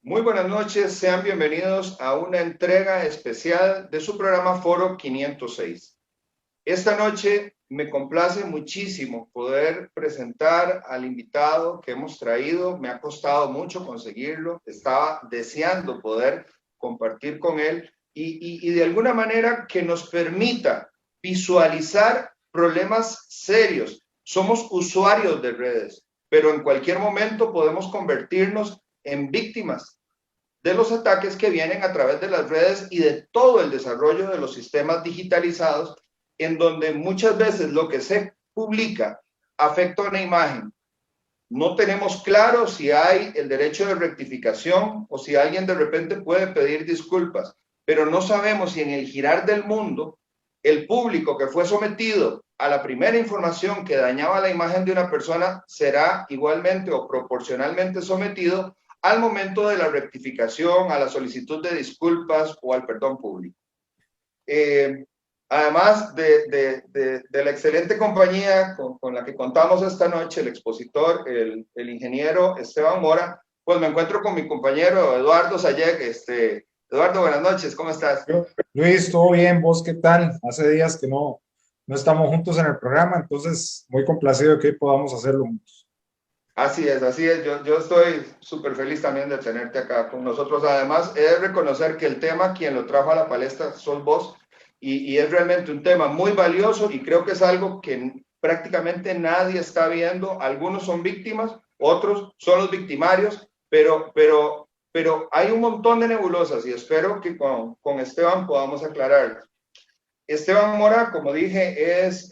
Muy buenas noches, sean bienvenidos a una entrega especial de su programa Foro 506. Esta noche me complace muchísimo poder presentar al invitado que hemos traído. Me ha costado mucho conseguirlo, estaba deseando poder compartir con él y de alguna manera que nos permita visualizar problemas serios. Somos usuarios de redes, pero en cualquier momento podemos convertirnos en víctimas de los ataques que vienen a través de las redes y de todo el desarrollo de los sistemas digitalizados, en donde muchas veces lo que se publica afecta a una imagen. No tenemos claro si hay el derecho de rectificación o si alguien de repente puede pedir disculpas, pero no sabemos si en el girar del mundo el público que fue sometido a la primera información que dañaba la imagen de una persona será igualmente o proporcionalmente sometido al momento de la rectificación, a la solicitud de disculpas o al perdón público. Además de la excelente compañía con la que contamos esta noche, el expositor, el ingeniero Esteban Mora, pues me encuentro con mi compañero Eduardo Sayek. Eduardo, buenas noches, ¿cómo estás? Luis, ¿todo bien? ¿Vos qué tal? Hace días que no estamos juntos en el programa, entonces muy complacido de que hoy podamos hacerlo juntos. Así es, así es. Yo estoy súper feliz también de tenerte acá con nosotros. Además, he de reconocer que el tema, quien lo trajo a la palestra, sos vos, y es realmente un tema muy valioso y creo que es algo que prácticamente nadie está viendo. Algunos son víctimas, otros son los victimarios, pero hay un montón de nebulosas y espero que con Esteban podamos aclarar. Esteban Mora, como dije, es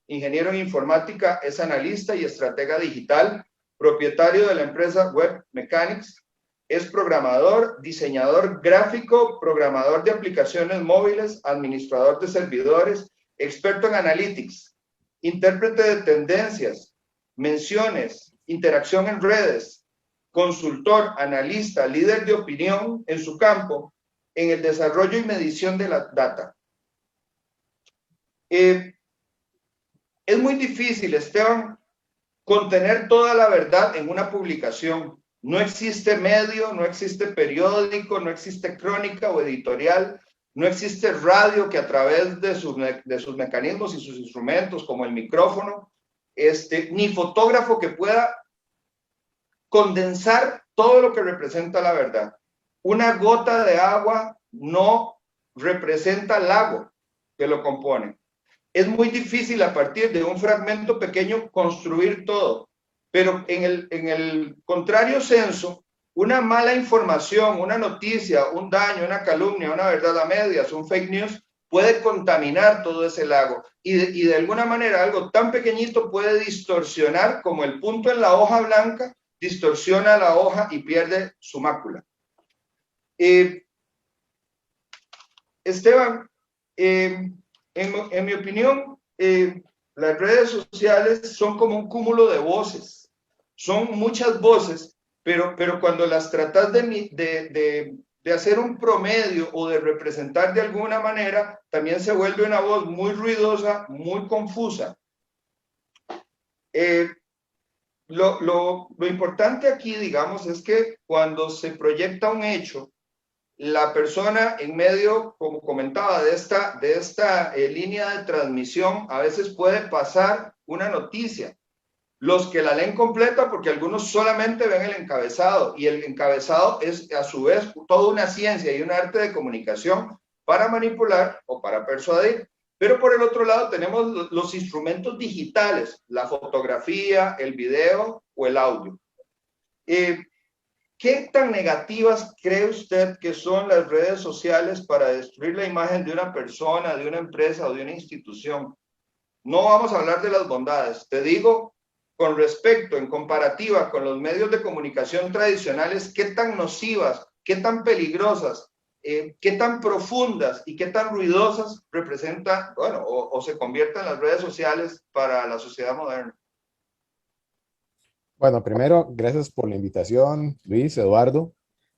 ingeniero en informática, es analista y estratega digital, propietario de la empresa Web Mechanics, es programador, diseñador gráfico, programador de aplicaciones móviles, administrador de servidores, experto en analytics, intérprete de tendencias, menciones, interacción en redes, consultor, analista, líder de opinión en su campo, en el desarrollo y medición de la data. Es muy difícil, Esteban, contener toda la verdad en una publicación. No existe medio, no existe periódico, no existe crónica o editorial, no existe radio que a través de sus mecanismos y sus instrumentos, como el micrófono, ni fotógrafo que pueda condensar todo lo que representa la verdad. Una gota de agua no representa el lago que lo compone. Es muy difícil a partir de un fragmento pequeño construir todo, pero en el contrario senso, una mala información, una noticia, un daño, una calumnia, una verdad a medias, un fake news, puede contaminar todo ese lago y de alguna manera algo tan pequeñito puede distorsionar como el punto en la hoja blanca distorsiona la hoja y pierde su mácula. Esteban, en mi opinión, las redes sociales son como un cúmulo de voces. Son muchas voces, pero cuando las tratas de hacer un promedio o de representar de alguna manera, también se vuelve una voz muy ruidosa, muy confusa. Lo importante aquí, digamos, es que cuando se proyecta un hecho, la persona en medio, como comentaba, de esta línea de transmisión, a veces puede pasar una noticia. Los que la leen completa, porque algunos solamente ven el encabezado, y el encabezado es a su vez toda una ciencia y un arte de comunicación para manipular o para persuadir. Pero por el otro lado tenemos los instrumentos digitales, la fotografía, el video o el audio. ¿Qué tan negativas cree usted que son las redes sociales para destruir la imagen de una persona, de una empresa o de una institución? No vamos a hablar de las bondades. Te digo, con respecto, en comparativa con los medios de comunicación tradicionales, qué tan nocivas, qué tan peligrosas, qué tan profundas y qué tan ruidosas representan, bueno, o se convierten las redes sociales para la sociedad moderna. Bueno, primero, gracias por la invitación, Luis, Eduardo.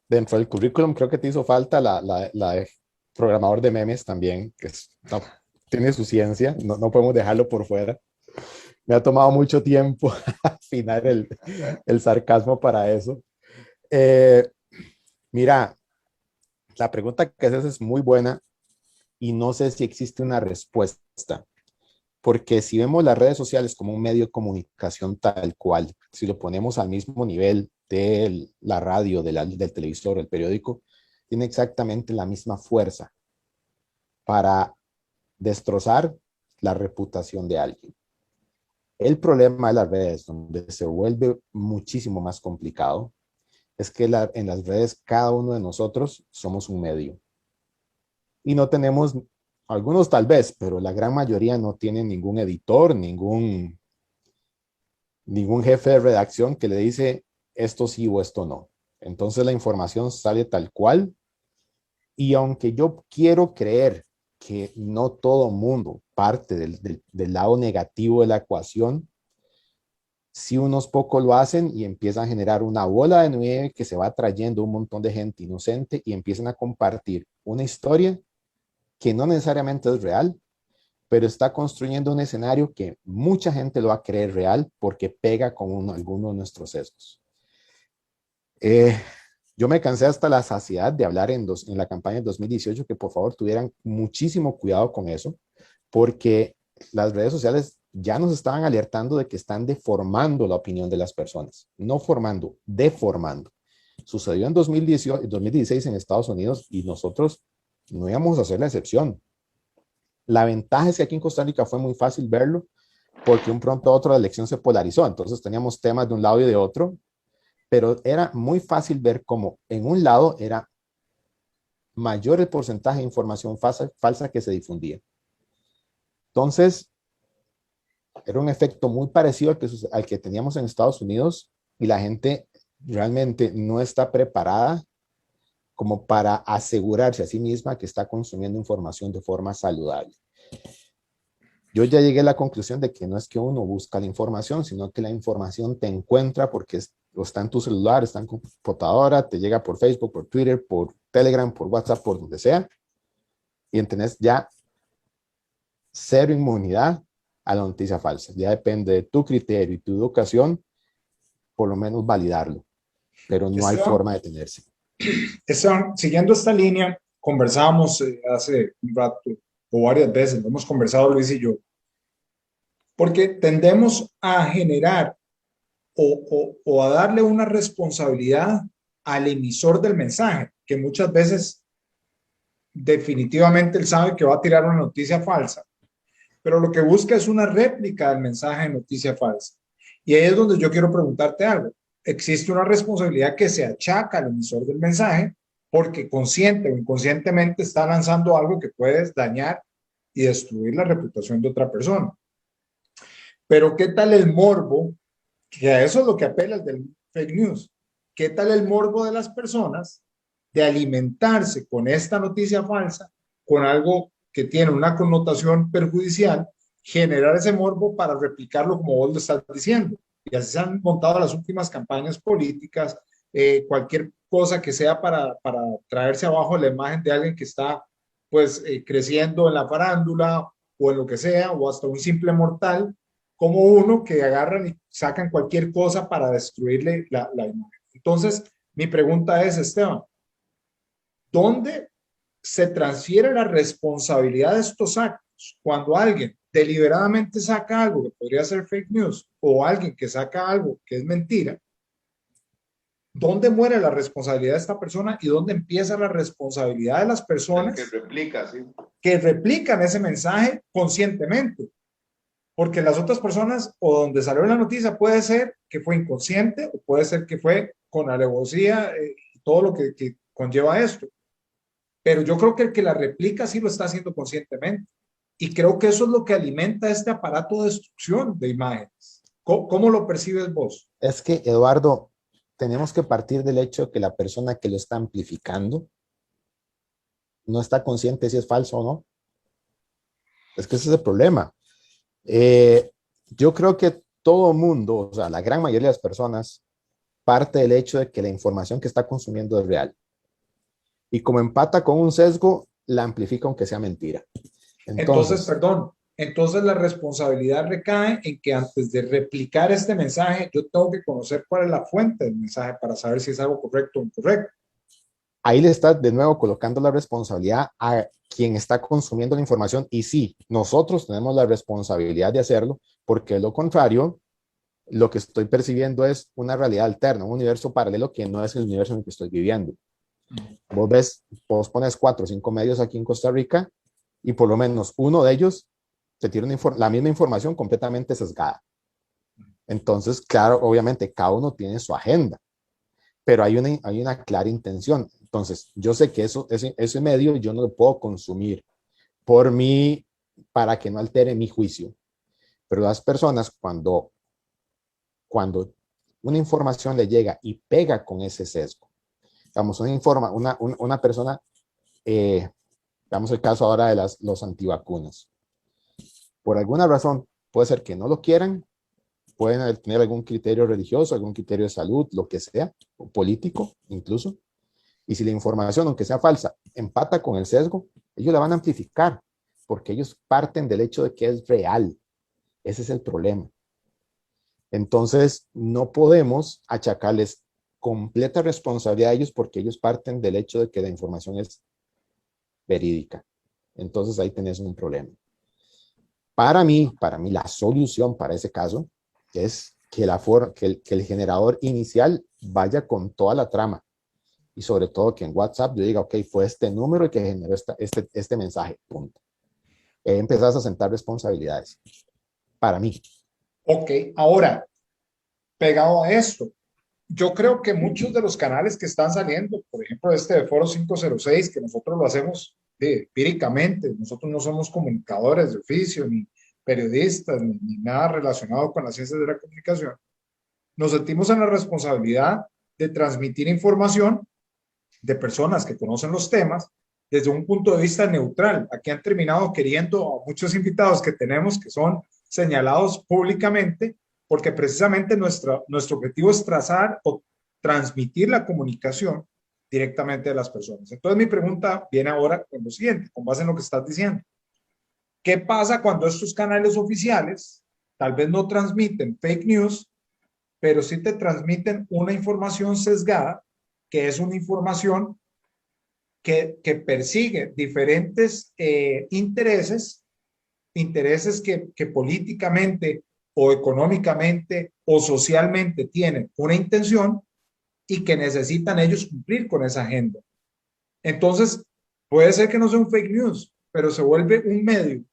Dentro del currículum creo que te hizo falta la de programador de memes también, que tiene su ciencia, no podemos dejarlo por fuera. Me ha tomado mucho tiempo afinar el sarcasmo para eso. Mira, la pregunta que haces es muy buena y no sé si existe una respuesta, porque si vemos las redes sociales como un medio de comunicación tal cual, si lo ponemos al mismo nivel de la radio, del televisor, el periódico, tiene exactamente la misma fuerza para destrozar la reputación de alguien. El problema de las redes, donde se vuelve muchísimo más complicado, es que en las redes cada uno de nosotros somos un medio y no tenemos, algunos tal vez, pero la gran mayoría no tienen ningún editor, ningún jefe de redacción que le dice esto sí o esto no. Entonces la información sale tal cual y aunque yo quiero creer que no todo mundo parte del lado negativo de la ecuación, si unos pocos lo hacen y empiezan a generar una bola de nieve que se va trayendo un montón de gente inocente y empiezan a compartir una historia que no necesariamente es real, pero está construyendo un escenario que mucha gente lo va a creer real porque pega con alguno de nuestros sesgos. Yo me cansé hasta la saciedad de hablar en la campaña de 2018 que por favor tuvieran muchísimo cuidado con eso, porque las redes sociales ya nos estaban alertando de que están deformando la opinión de las personas, no formando, deformando. Sucedió en 2018, 2016 en Estados Unidos y nosotros no íbamos a hacer la excepción. La ventaja es que aquí en Costa Rica fue muy fácil verlo porque un pronto a otro la elección se polarizó, entonces teníamos temas de un lado y de otro, pero era muy fácil ver cómo en un lado era mayor el porcentaje de información falsa que se difundía. Entonces, era un efecto muy parecido al que teníamos en Estados Unidos y la gente realmente no está preparada como para asegurarse a sí misma que está consumiendo información de forma saludable. Yo ya llegué a la conclusión de que no es que uno busca la información, sino que la información te encuentra porque está en tu celular, está en tu computadora, te llega por Facebook, por Twitter, por Telegram, por WhatsApp, por donde sea. Y tenés ya cero inmunidad a la noticia falsa. Ya depende de tu criterio y tu educación, por lo menos validarlo. Pero no hay forma de detenerse. Siguiendo esta línea, conversábamos hace un rato o varias veces, lo hemos conversado Luis y yo, porque tendemos a generar o a darle una responsabilidad al emisor del mensaje, que muchas veces definitivamente él sabe que va a tirar una noticia falsa, pero lo que busca es una réplica del mensaje de noticia falsa. Y ahí es donde yo quiero preguntarte algo. Existe una responsabilidad que se achaca al emisor del mensaje porque consciente o inconscientemente está lanzando algo que puede dañar y destruir la reputación de otra persona. Pero ¿qué tal el morbo? Que a eso es lo que apela el del fake news. ¿Qué tal el morbo de las personas de alimentarse con esta noticia falsa, con algo que tiene una connotación perjudicial, generar ese morbo para replicarlo como vos lo estás diciendo? Y así se han montado las últimas campañas políticas, cualquier cosa que sea para traerse abajo la imagen de alguien que está pues creciendo en la farándula o en lo que sea, o hasta un simple mortal, como uno que agarran y sacan cualquier cosa para destruirle la imagen. Entonces, mi pregunta es, Esteban, ¿dónde se transfiere la responsabilidad de estos actos? Cuando alguien deliberadamente saca algo que podría ser fake news o alguien que saca algo que es mentira, ¿dónde muere la responsabilidad de esta persona y dónde empieza la responsabilidad de las personas que replican ese mensaje conscientemente? Porque las otras personas o donde salió la noticia puede ser que fue inconsciente o puede ser que fue con alevosía y todo lo que conlleva esto. Pero yo creo que el que la replica sí lo está haciendo conscientemente. Y creo que eso es lo que alimenta este aparato de destrucción de imágenes. ¿Cómo lo percibes vos? Es que, Eduardo, tenemos que partir del hecho de que la persona que lo está amplificando no está consciente si es falso o no. Es que ese es el problema. Yo creo que todo mundo, o sea, la gran mayoría de las personas, parte del hecho de que la información que está consumiendo es real. Y como empata con un sesgo, la amplifica aunque sea mentira. Entonces, perdón, entonces la responsabilidad recae en que antes de replicar este mensaje, yo tengo que conocer cuál es la fuente del mensaje para saber si es algo correcto o incorrecto. ahí le está de nuevo colocando la responsabilidad a quien está consumiendo la información. Y sí, nosotros tenemos la responsabilidad de hacerlo, porque de lo contrario, lo que estoy percibiendo es una realidad alterna, un universo paralelo que no es el universo en el que estoy viviendo. Vos ves, vos pones 4 o 5 medios aquí en Costa Rica y por lo menos uno de ellos te tiene la misma información completamente sesgada. Entonces, claro, obviamente cada uno tiene su agenda, pero hay una clara intención. Entonces, yo sé que ese medio yo no lo puedo consumir por mí para que no altere mi juicio. Pero las personas cuando una información le llega y pega con ese sesgo, digamos, una persona, digamos el caso ahora de los antivacunas, por alguna razón puede ser que no lo quieran, pueden tener algún criterio religioso, algún criterio de salud, lo que sea, o político incluso, y si la información, aunque sea falsa, empata con el sesgo, ellos la van a amplificar, porque ellos parten del hecho de que es real. Ese es el problema. Entonces, no podemos achacarles completa responsabilidad a ellos porque ellos parten del hecho de que la información es verídica. Entonces, ahí tenés un problema. Para mí, la solución para ese caso es que el generador inicial vaya con toda la trama. Y sobre todo que en WhatsApp yo diga, ok, fue este número el que generó este mensaje, punto. Empezás a sentar responsabilidades. Para mí. Ok, ahora, pegado a esto, yo creo que muchos de los canales que están saliendo, por ejemplo, este de Foro 506, que nosotros lo hacemos empíricamente, nosotros no somos comunicadores de oficio, ni periodistas, ni nada relacionado con las ciencias de la comunicación, nos sentimos en la responsabilidad de transmitir información de personas que conocen los temas desde un punto de vista neutral. Aquí han terminado queriendo a muchos invitados que tenemos que son señalados públicamente porque precisamente nuestro objetivo es trazar o transmitir la comunicación directamente de las personas. Entonces mi pregunta viene ahora con lo siguiente, con base en lo que estás diciendo. ¿Qué pasa cuando estos canales oficiales tal vez no transmiten fake news, pero sí te transmiten una información sesgada, que es una información que persigue diferentes intereses que políticamente o económicamente o socialmente tienen una intención y que necesitan ellos cumplir con esa agenda? Entonces, puede ser que no sea un fake news, pero se vuelve un medio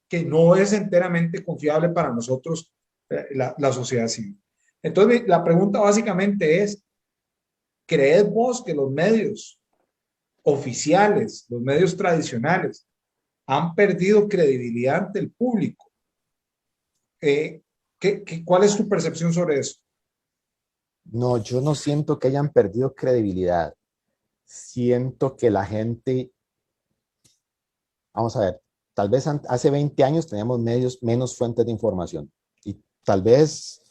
que no es enteramente confiable para nosotros, la sociedad civil. Entonces, la pregunta básicamente es, ¿crees vos que los medios oficiales, los medios tradicionales, han perdido credibilidad ante el público? ¿Cuál es tu percepción sobre eso? No, yo no siento que hayan perdido credibilidad. Siento que la gente, vamos a ver, tal vez hace 20 años teníamos menos fuentes de información y tal vez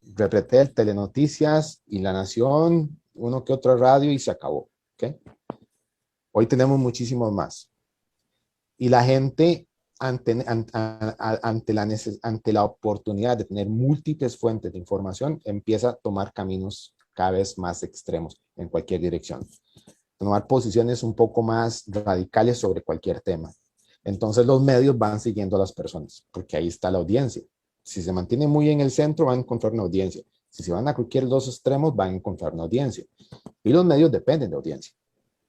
Repretel, Telenoticias y La Nación, uno que otro radio y se acabó. ¿Okay? Hoy tenemos muchísimos más. Y la gente, ante la oportunidad de tener múltiples fuentes de información, empieza a tomar caminos cada vez más extremos en cualquier dirección. Tomar posiciones un poco más radicales sobre cualquier tema. Entonces los medios van siguiendo a las personas, porque ahí está la audiencia. Si se mantiene muy en el centro, van a encontrar una audiencia. Si se van a cualquier dos extremos, van a encontrar una audiencia. Y los medios dependen de audiencia.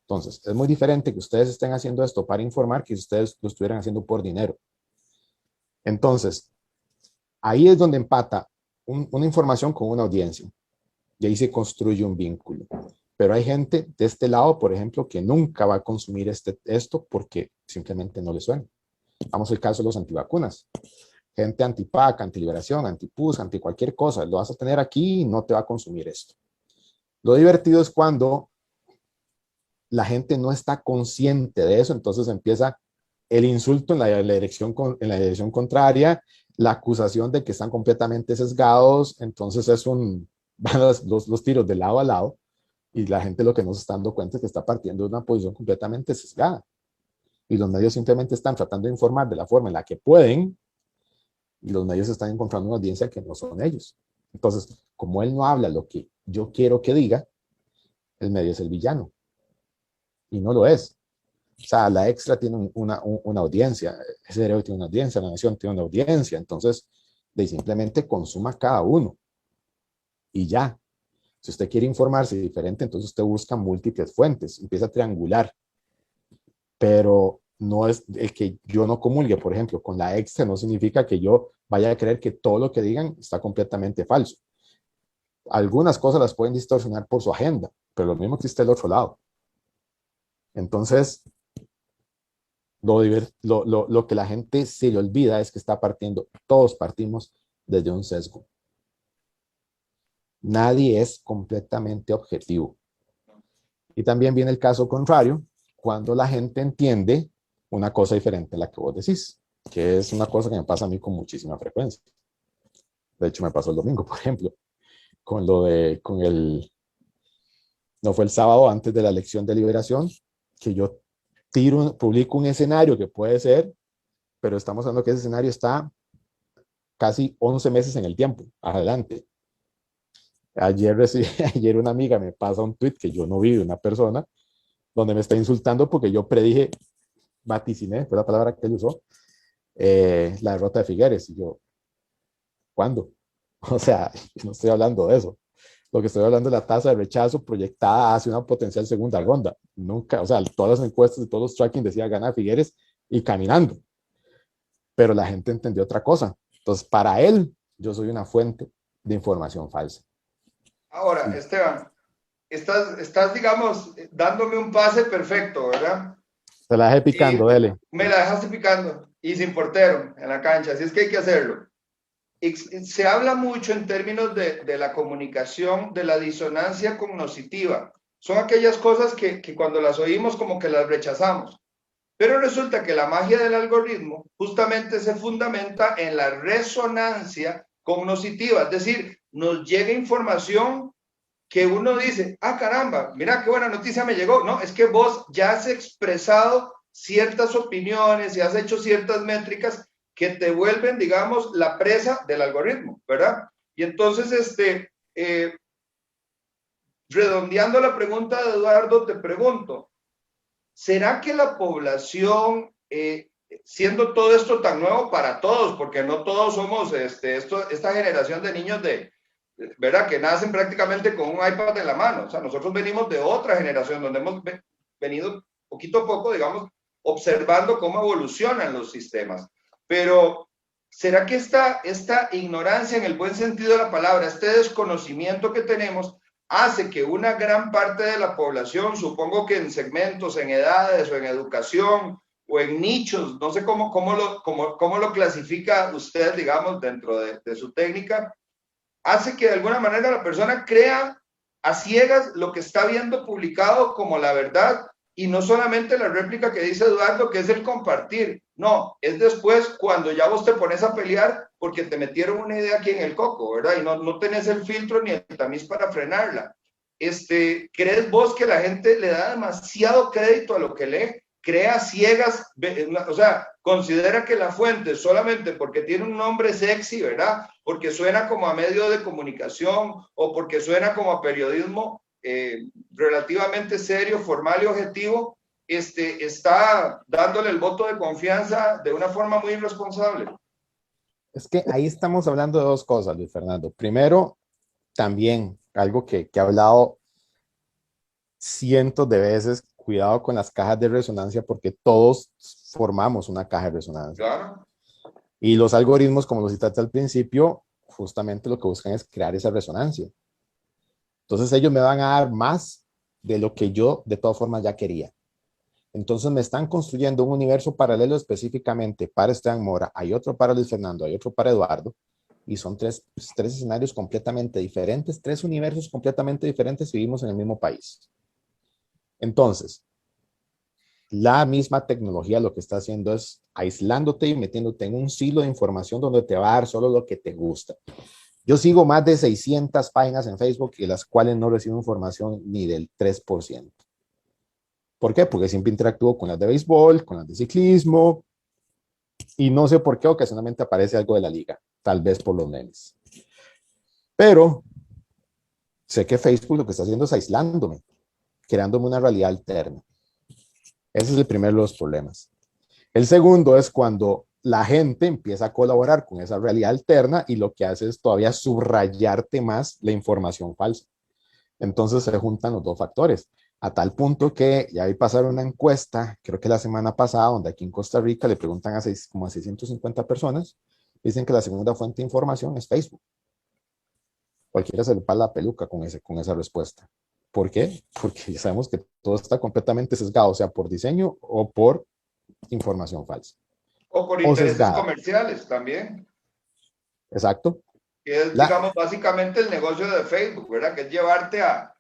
Entonces, es muy diferente que ustedes estén haciendo esto para informar que si ustedes lo estuvieran haciendo por dinero. Entonces, ahí es donde empata una información con una audiencia. Y ahí se construye un vínculo. Pero hay gente de este lado, por ejemplo, que nunca va a consumir esto porque simplemente no le suena. Vamos al caso de los antivacunas. Gente anti-PAC, anti-liberación, anti-PUS, anti cualquier cosa. Lo vas a tener aquí y no te va a consumir esto. Lo divertido es cuando la gente no está consciente de eso, entonces empieza el insulto en la dirección contraria, la acusación de que están completamente sesgados, entonces van los tiros de lado a lado y la gente lo que no se está dando cuenta es que está partiendo de una posición completamente sesgada. Y los medios simplemente están tratando de informar de la forma en la que pueden y los medios están encontrando una audiencia que no son ellos. Entonces, como él no habla lo que yo quiero que diga, el medio es el villano. y no lo es. O sea, la Extra tiene una audiencia, ese diario tiene una audiencia, La Nación tiene una audiencia, entonces de simplemente consuma cada uno y ya. Si usted quiere informarse diferente, entonces usted busca múltiples fuentes, empieza a triangular, pero no es el que yo no comulgue, por ejemplo, con la Extra, no significa que yo vaya a creer que todo lo que digan está completamente falso. Algunas cosas las pueden distorsionar por su agenda, pero lo mismo existe del otro lado. Entonces, lo que la gente se le olvida es que está partiendo, todos partimos desde un sesgo. Nadie es completamente objetivo. Y también viene el caso contrario, cuando la gente entiende una cosa diferente a la que vos decís, que es una cosa que me pasa a mí con muchísima frecuencia. De hecho, me pasó el domingo, por ejemplo, no fue el sábado antes de la elección de Liberación, que yo publico un escenario que puede ser, pero estamos hablando que ese escenario está casi 11 meses en el tiempo, adelante. Ayer una amiga me pasa un tweet que yo no vi de una persona donde me está insultando porque yo predije, vaticiné, fue la palabra que él usó, la derrota de Figueres. Y yo, ¿cuándo? O sea, no estoy hablando de eso. Lo que estoy hablando es la tasa de rechazo proyectada hacia una potencial segunda ronda. Nunca, o sea, todas las encuestas y todos los tracking decía ganar Figueres y caminando. Pero la gente entendió otra cosa. Entonces, para él, yo soy una fuente de información falsa. Ahora, Sí. Esteban, estás, digamos, dándome un pase perfecto, ¿verdad? Se la dejé Y picando, dele. me la dejaste picando y sin portero en la cancha, así es que hay que hacerlo. Se habla mucho en términos de la comunicación, de la disonancia cognitiva. Son aquellas cosas que cuando las oímos como que las rechazamos. Pero resulta que la magia del algoritmo justamente se fundamenta en la resonancia cognitiva, es decir, nos llega información que uno dice, ah, caramba, mira qué buena noticia me llegó. No, es que vos ya has expresado ciertas opiniones y has hecho ciertas métricas que te vuelven, digamos, la presa del algoritmo, ¿verdad? Y entonces, redondeando la pregunta de Eduardo, te pregunto, ¿será que la población, siendo todo esto tan nuevo para todos, porque no todos somos esta generación de niños ¿verdad? Que nacen prácticamente con un iPad en la mano. O sea, nosotros venimos de otra generación donde hemos venido poquito a poco, digamos, observando cómo evolucionan los sistemas. Pero, ¿será que esta ignorancia en el buen sentido de la palabra, este desconocimiento que tenemos, hace que una gran parte de la población, supongo que en segmentos, en edades o en educación o en nichos, no sé cómo lo clasifica usted, digamos, dentro de su técnica, hace que de alguna manera la persona crea a ciegas lo que está viendo publicado como la verdad y no solamente la réplica que dice Eduardo, que es el compartir. No, es después cuando ya vos te pones a pelear porque te metieron una idea aquí en el coco, ¿verdad? Y no tenés el filtro ni el tamiz para frenarla. ¿Crees vos que la gente le da demasiado crédito a lo que lee? Crea ciegas, o sea, considera que la fuente solamente porque tiene un nombre sexy, ¿verdad? Porque suena como a medio de comunicación o porque suena como a periodismo relativamente serio, formal y objetivo, está dándole el voto de confianza de una forma muy irresponsable. Es que ahí estamos hablando de dos cosas, Luis Fernando. Primero, también algo que he hablado cientos de veces, cuidado con las cajas de resonancia porque todos formamos una caja de resonancia. Claro. Y los algoritmos, como lo citaste al principio, justamente lo que buscan es crear esa resonancia. Entonces ellos me van a dar más de lo que yo de todas formas ya quería. Entonces me están construyendo un universo paralelo específicamente para Esteban Mora, hay otro para Luis Fernando, hay otro para Eduardo, y son tres escenarios completamente diferentes, tres universos completamente diferentes y vivimos en el mismo país. Entonces, la misma tecnología lo que está haciendo es aislándote y metiéndote en un silo de información donde te va a dar solo lo que te gusta. Yo sigo más de 600 páginas en Facebook y las cuales no recibo información ni del 3%. ¿Por qué? Porque siempre interactúo con las de béisbol, con las de ciclismo y no sé por qué ocasionalmente aparece algo de la liga, tal vez por los memes. Pero sé que Facebook lo que está haciendo es aislándome, creándome una realidad alterna. Ese es el primero de los problemas. El segundo es cuando la gente empieza a colaborar con esa realidad alterna y lo que hace es todavía subrayarte más la información falsa. Entonces se juntan los dos factores, a tal punto que ya vi pasar una encuesta, creo que la semana pasada, donde aquí en Costa Rica le preguntan a como a 650 personas, dicen que la segunda fuente de información es Facebook. Cualquiera se le pasa la peluca con esa respuesta. ¿Por qué? Porque ya sabemos que todo está completamente sesgado, o sea, por diseño o por información falsa. O por O intereses sesgada. comerciales también, Exacto. que es, digamos, básicamente el negocio de Facebook, ¿verdad? Que es llevarte a...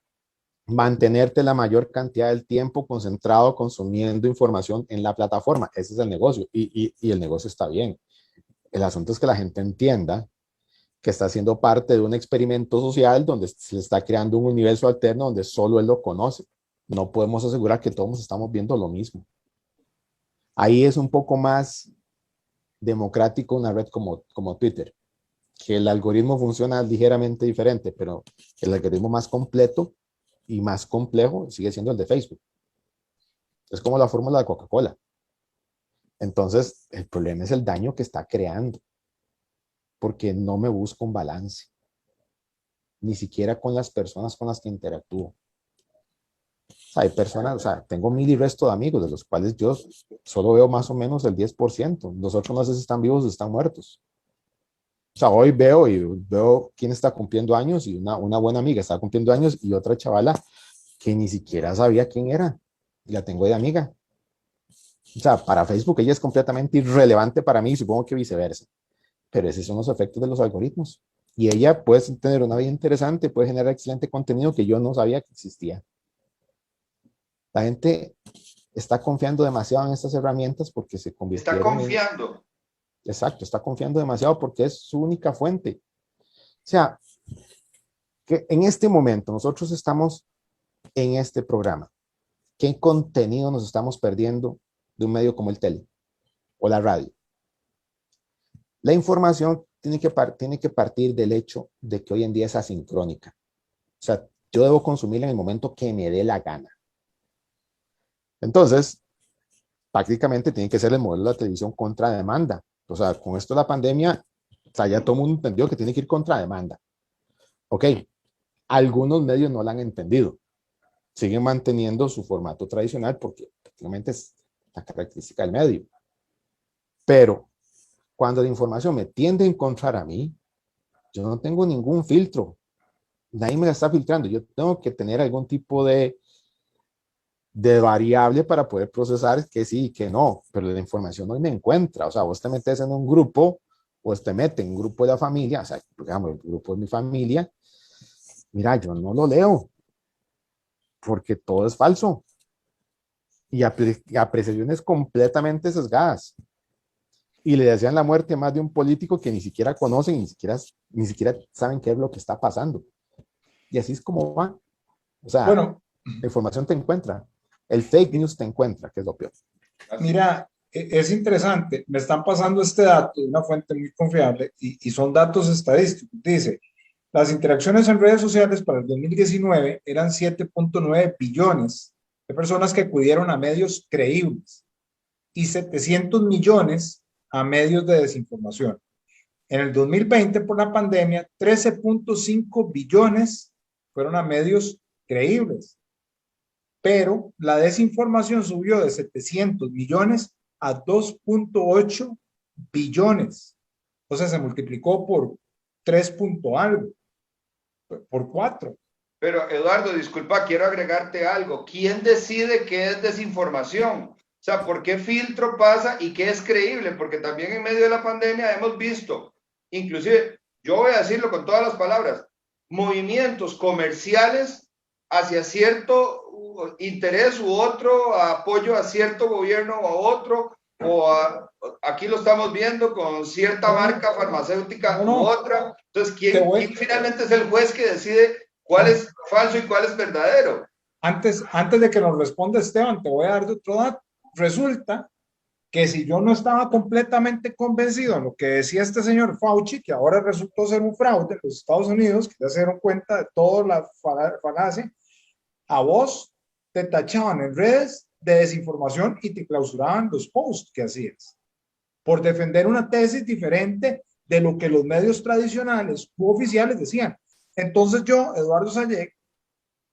Mantenerte la mayor cantidad del tiempo concentrado consumiendo información en la plataforma. Ese es el negocio y el negocio está bien. El asunto es que la gente entienda que está siendo parte de un experimento social donde se le está creando un universo alterno donde solo él lo conoce. No podemos asegurar que todos estamos viendo lo mismo. Ahí es un poco más democrático una red como Twitter, que el algoritmo funciona ligeramente diferente, pero el algoritmo más completo y más complejo sigue siendo el de Facebook. Es como la fórmula de Coca-Cola. Entonces, el problema es el daño que está creando, porque no me busco un balance, ni siquiera con las personas con las que interactúo. O sea, hay personas, o sea, tengo mil y resto de amigos, de los cuales yo solo veo más o menos el 10%. Los otros no sé si están vivos o están muertos. O sea, hoy veo quién está cumpliendo años y una buena amiga está cumpliendo años y otra chavala que ni siquiera sabía quién era. Y la tengo de amiga. O sea, para Facebook ella es completamente irrelevante para mí y supongo que viceversa. Pero esos son los efectos de los algoritmos. Y ella puede tener una vida interesante, puede generar excelente contenido que yo no sabía que existía. La gente está confiando demasiado en estas herramientas porque se Está convirtieron en... confiando. Exacto, está confiando demasiado porque es su única fuente. O sea, que en este momento nosotros estamos en este programa. ¿Qué contenido nos estamos perdiendo de un medio como el tele o la radio? La información tiene que partir del hecho de que hoy en día es asincrónica. O sea, yo debo consumirla en el momento que me dé la gana. Entonces, prácticamente tiene que ser el modelo de la televisión contra demanda. O sea, con esto de la pandemia, o sea, ya todo el mundo entendió que tiene que ir contra demanda. Ok, algunos medios no la han entendido. Siguen manteniendo su formato tradicional porque prácticamente es la característica del medio. Pero cuando la información me tiende a encontrar a mí, yo no tengo ningún filtro. Nadie me la está filtrando. Yo tengo que tener algún tipo de variable para poder procesar que sí y que no, pero la información hoy me encuentra. O sea, vos te metes en un grupo, o te metes en un grupo de la familia, o sea, digamos, el grupo de mi familia, mira, yo no lo leo, porque todo es falso. Y apreciaciones completamente sesgadas. Y le desean la muerte a más de un político que ni siquiera conocen, ni siquiera saben qué es lo que está pasando. Y así es como va. O sea, Bueno, la información te encuentra. El fake news te encuentra, que es lo peor. mira, es interesante. Me están pasando este dato de una fuente muy confiable y son datos estadísticos. Dice, las interacciones en redes sociales para el 2019 eran 7.9 billones de personas que acudieron a medios creíbles y 700 millones a medios de desinformación. En el 2020, por la pandemia, 13.5 billones fueron a medios creíbles, pero la desinformación subió de 700 millones a 2.8 billones. O sea, se multiplicó por 3 punto algo, por 4. Pero Eduardo, disculpa, quiero agregarte algo. ¿Quién decide qué es desinformación? O sea, ¿por qué filtro pasa y qué es creíble? Porque también en medio de la pandemia hemos visto, inclusive, yo voy a decirlo con todas las palabras, movimientos comerciales hacia cierto interés u otro, apoyo a cierto gobierno o a otro, aquí lo estamos viendo con cierta marca farmacéutica u otra. Entonces, ¿quién finalmente es el juez que decide cuál es falso y cuál es verdadero? Antes de que nos responda Esteban, te voy a dar otro dato. Resulta que si yo no estaba completamente convencido en lo que decía este señor Fauci, que ahora resultó ser un fraude en los Estados Unidos, que ya se dieron cuenta de toda la falacia, a vos te tachaban en redes de desinformación y te clausuraban los posts que hacías por defender una tesis diferente de lo que los medios tradicionales u oficiales decían. Entonces yo, Eduardo Sayek,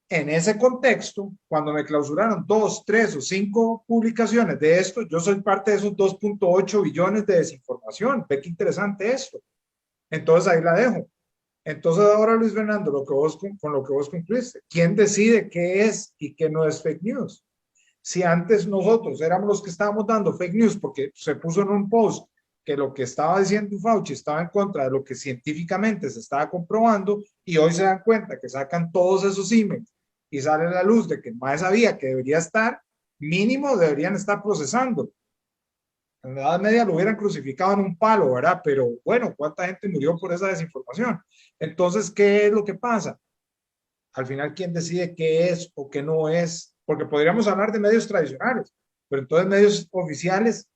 en ese contexto, cuando me clausuraron 2, 3 o 5 publicaciones de esto, yo soy parte de esos 2.8 billones de desinformación. Ve qué interesante esto. Entonces ahí la dejo. Entonces ahora, Luis Fernando, lo que vos, con lo que vos concluiste, ¿quién decide qué es y qué no es fake news? Si antes nosotros éramos los que estábamos dando fake news porque se puso en un post que lo que estaba diciendo Fauci estaba en contra de lo que científicamente se estaba comprobando, y hoy se dan cuenta que sacan todos esos emails y sale la luz de que más sabía que debería estar, mínimo deberían estar procesando. En la Edad Media lo hubieran crucificado en un palo, ¿verdad? Pero bueno, ¿cuánta gente murió por esa desinformación? Entonces, ¿qué es lo que pasa? Al final, ¿quién decide qué es o qué no es? Porque podríamos hablar de medios tradicionales, pero entonces medios oficiales,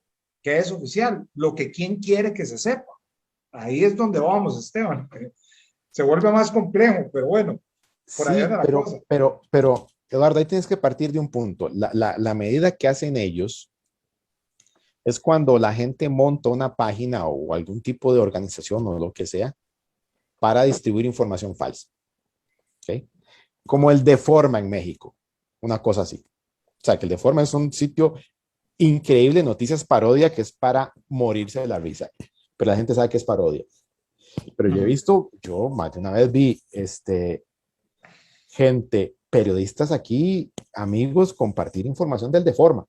¿qué es oficial? Lo que quién quiere que se sepa. Ahí es donde vamos, Esteban. Se vuelve más complejo, pero bueno, por ahí Sí, anda la cosa. Eduardo, ahí tienes que partir de un punto. La medida que hacen ellos es cuando la gente monta una página o algún tipo de organización o lo que sea para distribuir información falsa. ¿Okay? Como el Deforma en México, una cosa así. O sea, que el Deforma es un sitio increíble, noticias parodia, que es para morirse de la risa. Pero la gente sabe que es parodia. Pero yo he visto, yo más de una vez vi gente, periodistas aquí, amigos, compartir información del Deforma.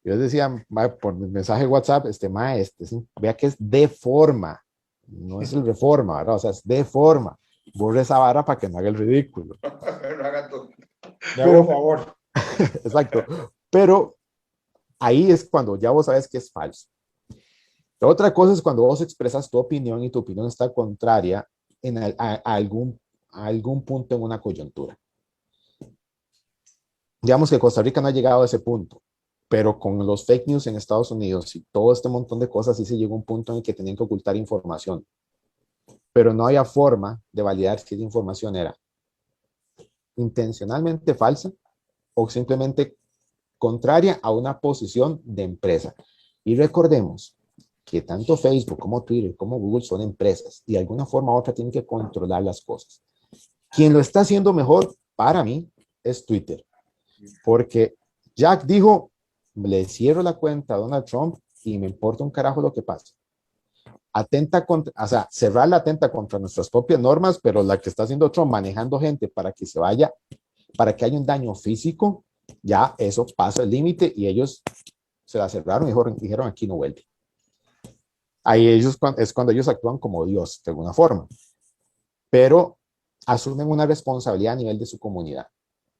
Yo les decía por mensaje de WhatsApp, vea que es Deforma, no es el Reforma, ¿verdad? O sea, es Deforma. Borre esa vara para que no haga el ridículo. No hagan todo. Me hago favor. Exacto. Pero ahí es cuando ya vos sabes que es falso. La otra cosa es cuando vos expresas tu opinión y tu opinión está contraria a algún punto en una coyuntura. Digamos que Costa Rica no ha llegado a ese punto, pero con los fake news en Estados Unidos y todo este montón de cosas, sí se llegó a un punto en el que tenían que ocultar información. Pero no había forma de validar si esa información era intencionalmente falsa o simplemente contraria a una posición de empresa. Y recordemos que tanto Facebook como Twitter como Google son empresas y de alguna forma u otra tienen que controlar las cosas. Quien lo está haciendo mejor para mí es Twitter, porque Jack dijo, le cierro la cuenta a Donald Trump y me importa un carajo lo que pase. Atenta contra, o sea, cerrar la atenta contra nuestras propias normas, pero la que está haciendo Trump manejando gente para que se vaya, para que haya un daño físico, ya eso pasa el límite y ellos se la cerraron y dijeron aquí no vuelve. Ahí ellos es cuando ellos actúan como Dios, de alguna forma, pero asumen una responsabilidad a nivel de su comunidad.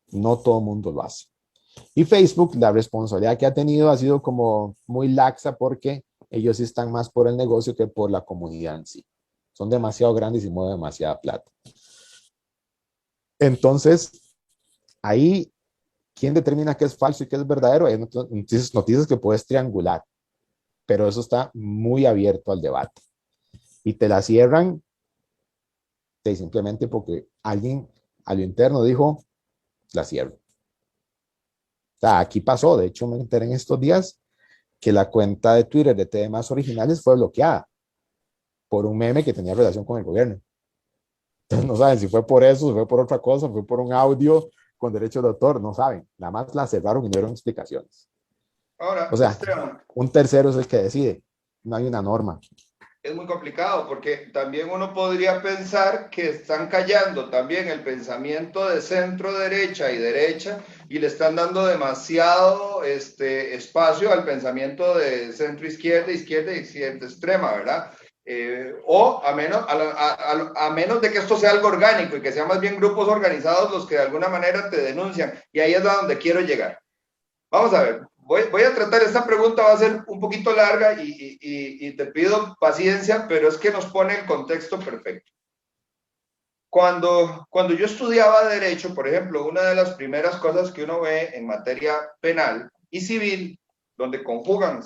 No todo el mundo lo hace. Y Facebook, la responsabilidad que ha tenido ha sido como muy laxa porque ellos están más por el negocio que por la comunidad en sí. Son demasiado grandes y mueven demasiada plata. Entonces, ahí, ¿quién determina qué es falso y qué es verdadero? Hay noticias que puedes triangular, pero eso está muy abierto al debate. Y te la cierran simplemente porque alguien a lo interno dijo, la cierro. O sea, aquí pasó, de hecho me enteré en estos días que la cuenta de Twitter de temas originales fue bloqueada por un meme que tenía relación con el gobierno. Entonces no saben si fue por eso, si fue por otra cosa, fue por un audio con derecho de autor, no saben. Nada más la cerraron y no dieron explicaciones. Ahora, O sea, Esteban, un tercero es el que decide. No hay una norma. es muy complicado porque también uno podría pensar que están callando también el pensamiento de centro derecha y derecha y le están dando demasiado espacio al pensamiento de centro izquierda, izquierda y izquierda extrema, ¿verdad? O a menos de que esto sea algo orgánico y que sean más bien grupos organizados los que de alguna manera te denuncian. Y ahí es a donde quiero llegar. Vamos a ver, voy a tratar, esta pregunta va a ser un poquito larga y te pido paciencia, pero es que nos pone el contexto perfecto. Cuando yo estudiaba Derecho, por ejemplo, una de las primeras cosas que uno ve en materia penal y civil, donde conjugan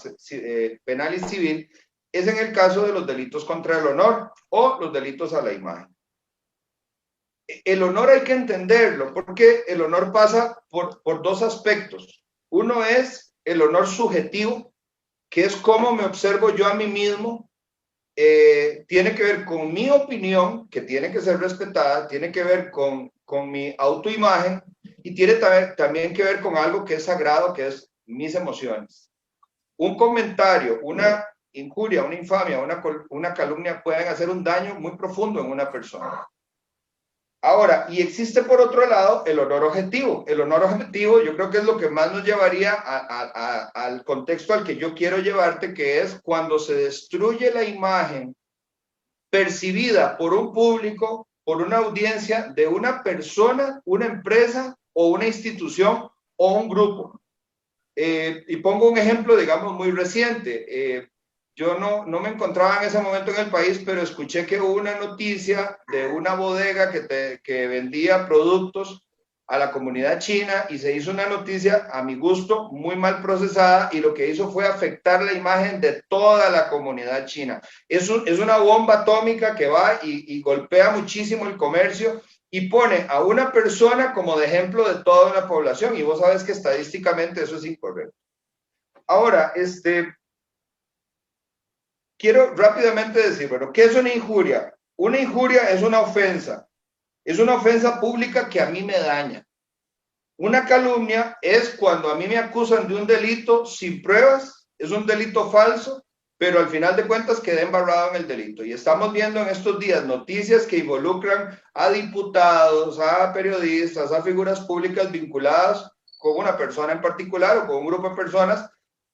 penal y civil, es en el caso de los delitos contra el honor o los delitos a la imagen. El honor hay que entenderlo, porque el honor pasa por dos aspectos. Uno es el honor subjetivo, que es cómo me observo yo a mí mismo. Tiene que ver con mi opinión, que tiene que ser respetada, tiene que ver con mi autoimagen y tiene también que ver con algo que es sagrado, que es mis emociones. Un comentario, una injuria, una infamia, una calumnia pueden hacer un daño muy profundo en una persona. Ahora, y existe por otro lado el honor objetivo. El honor objetivo yo creo que es lo que más nos llevaría al contexto al que yo quiero llevarte, que es cuando se destruye la imagen percibida por un público, por una audiencia de una persona, una empresa o una institución o un grupo. Y pongo un ejemplo, digamos, muy reciente. Yo no me encontraba en ese momento en el país, pero escuché que hubo una noticia de una bodega que vendía productos a la comunidad china y se hizo una noticia, a mi gusto, muy mal procesada y lo que hizo fue afectar la imagen de toda la comunidad china. Es una bomba atómica que va y golpea muchísimo el comercio y pone a una persona como de ejemplo de toda una población y vos sabes que estadísticamente eso es incorrecto. Ahora, quiero rápidamente decir, bueno, ¿qué es una injuria? Una injuria es una ofensa pública que a mí me daña. Una calumnia es cuando a mí me acusan de un delito sin pruebas, es un delito falso, pero al final de cuentas quedé embarrado en el delito. Y estamos viendo en estos días noticias que involucran a diputados, a periodistas, a figuras públicas vinculadas con una persona en particular o con un grupo de personas.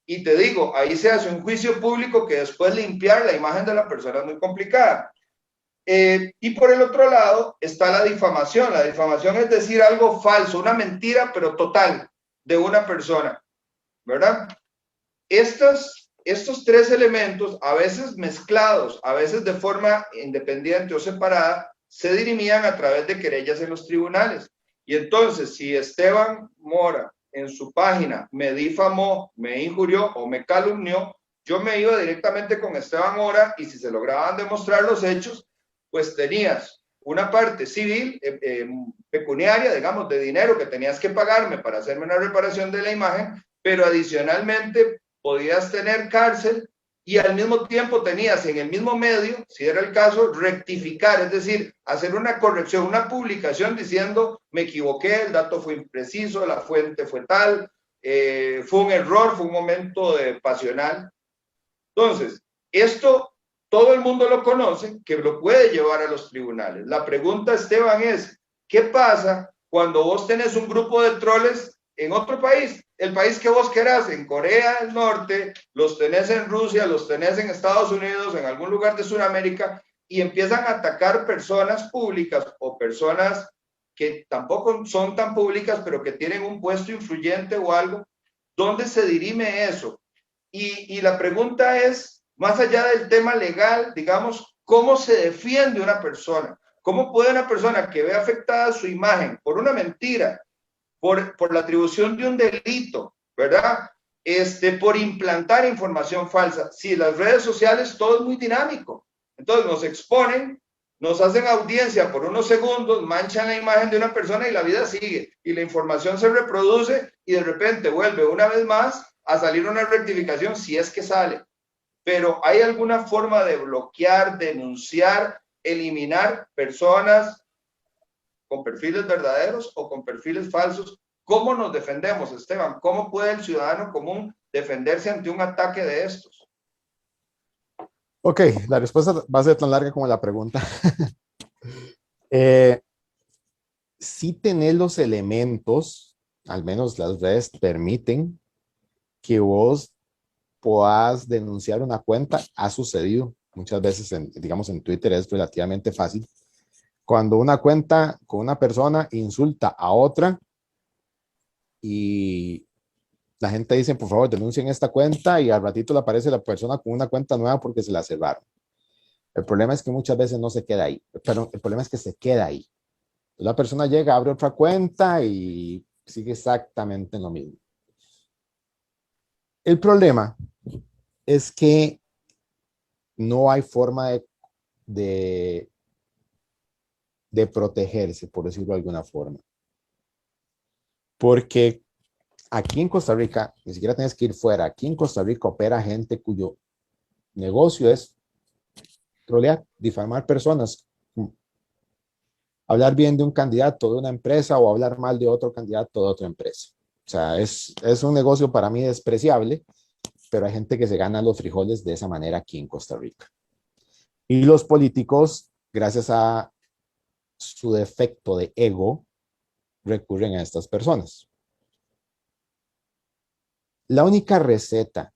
Y te digo, ahí se hace un juicio público que después limpiar la imagen de la persona es muy complicada. Y por el otro lado está la difamación. La difamación es decir algo falso, una mentira, pero total, de una persona, ¿verdad? Estos tres elementos, a veces mezclados, a veces de forma independiente o separada, se dirimían a través de querellas en los tribunales. Y entonces, si Esteban Mora en su página me difamó, me injurió o me calumnió, yo me iba directamente con Esteban Mora y si se lograban demostrar los hechos, pues tenías una parte civil, pecuniaria, digamos, de dinero que tenías que pagarme para hacerme una reparación de la imagen, pero adicionalmente podías tener cárcel y al mismo tiempo tenías en el mismo medio, si era el caso, rectificar, es decir, hacer una corrección, una publicación diciendo me equivoqué, el dato fue impreciso, la fuente fue tal, fue un error, fue un momento pasional. Entonces, esto todo el mundo lo conoce, que lo puede llevar a los tribunales. La pregunta, Esteban, es, ¿qué pasa cuando vos tenés un grupo de troles en otro país? El país que vos querás, en Corea del Norte, los tenés en Rusia, los tenés en Estados Unidos, en algún lugar de Sudamérica, y empiezan a atacar personas públicas o personas que tampoco son tan públicas, pero que tienen un puesto influyente o algo. ¿Dónde se dirime eso? Y la pregunta es, más allá del tema legal, digamos, ¿cómo se defiende una persona? ¿Cómo puede una persona que ve afectada su imagen por una mentira, por la atribución de un delito, ¿verdad? Por implantar información falsa? Si las redes sociales todo es muy dinámico, entonces nos exponen, nos hacen audiencia por unos segundos, manchan la imagen de una persona y la vida sigue, y la información se reproduce y de repente vuelve una vez más a salir una rectificación si es que sale. Pero ¿hay alguna forma de bloquear, denunciar, eliminar personas con perfiles verdaderos o con perfiles falsos? ¿Cómo nos defendemos, Esteban? ¿Cómo puede el ciudadano común defenderse ante un ataque de estos? Ok, la respuesta va a ser tan larga como la pregunta. Sí tenés los elementos, al menos las redes permiten que vos puedas denunciar una cuenta. Ha sucedido muchas veces, digamos en Twitter es relativamente fácil. Cuando una cuenta con una persona insulta a otra y la gente dice, por favor, denuncien esta cuenta y al ratito le aparece la persona con una cuenta nueva porque se la cerraron. El problema es que muchas veces no se queda ahí, pero el problema es que se queda ahí. La persona llega, abre otra cuenta y sigue exactamente lo mismo. El problema es que no hay forma de protegerse, por decirlo de alguna forma. Porque aquí en Costa Rica, ni siquiera tienes que ir fuera, aquí en Costa Rica opera gente cuyo negocio es trolear, difamar personas, hablar bien de un candidato de una empresa o hablar mal de otro candidato de otra empresa. O sea, es un negocio para mí despreciable, pero hay gente que se gana los frijoles de esa manera aquí en Costa Rica. Y los políticos, gracias a su defecto de ego, recurren a estas personas. La única receta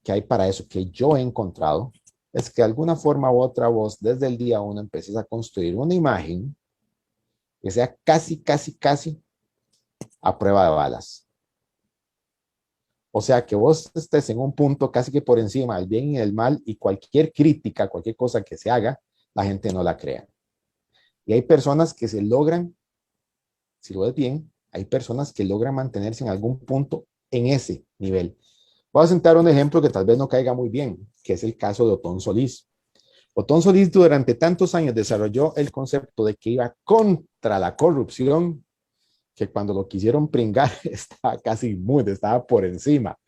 que hay para eso que yo he encontrado es que de alguna forma u otra vos desde el día uno empieces a construir una imagen que sea casi a prueba de balas. O sea, que vos estés en un punto casi que por encima del bien y del mal y cualquier crítica, cualquier cosa que se haga, la gente no la crea. Y hay personas que se logran, si lo ves bien, hay personas que logran mantenerse en algún punto en ese nivel. Voy a sentar un ejemplo que tal vez no caiga muy bien, que es el caso de Otón Solís. Otón Solís durante tantos años desarrolló el concepto de que iba contra la corrupción, que cuando lo quisieron pringar estaba por encima.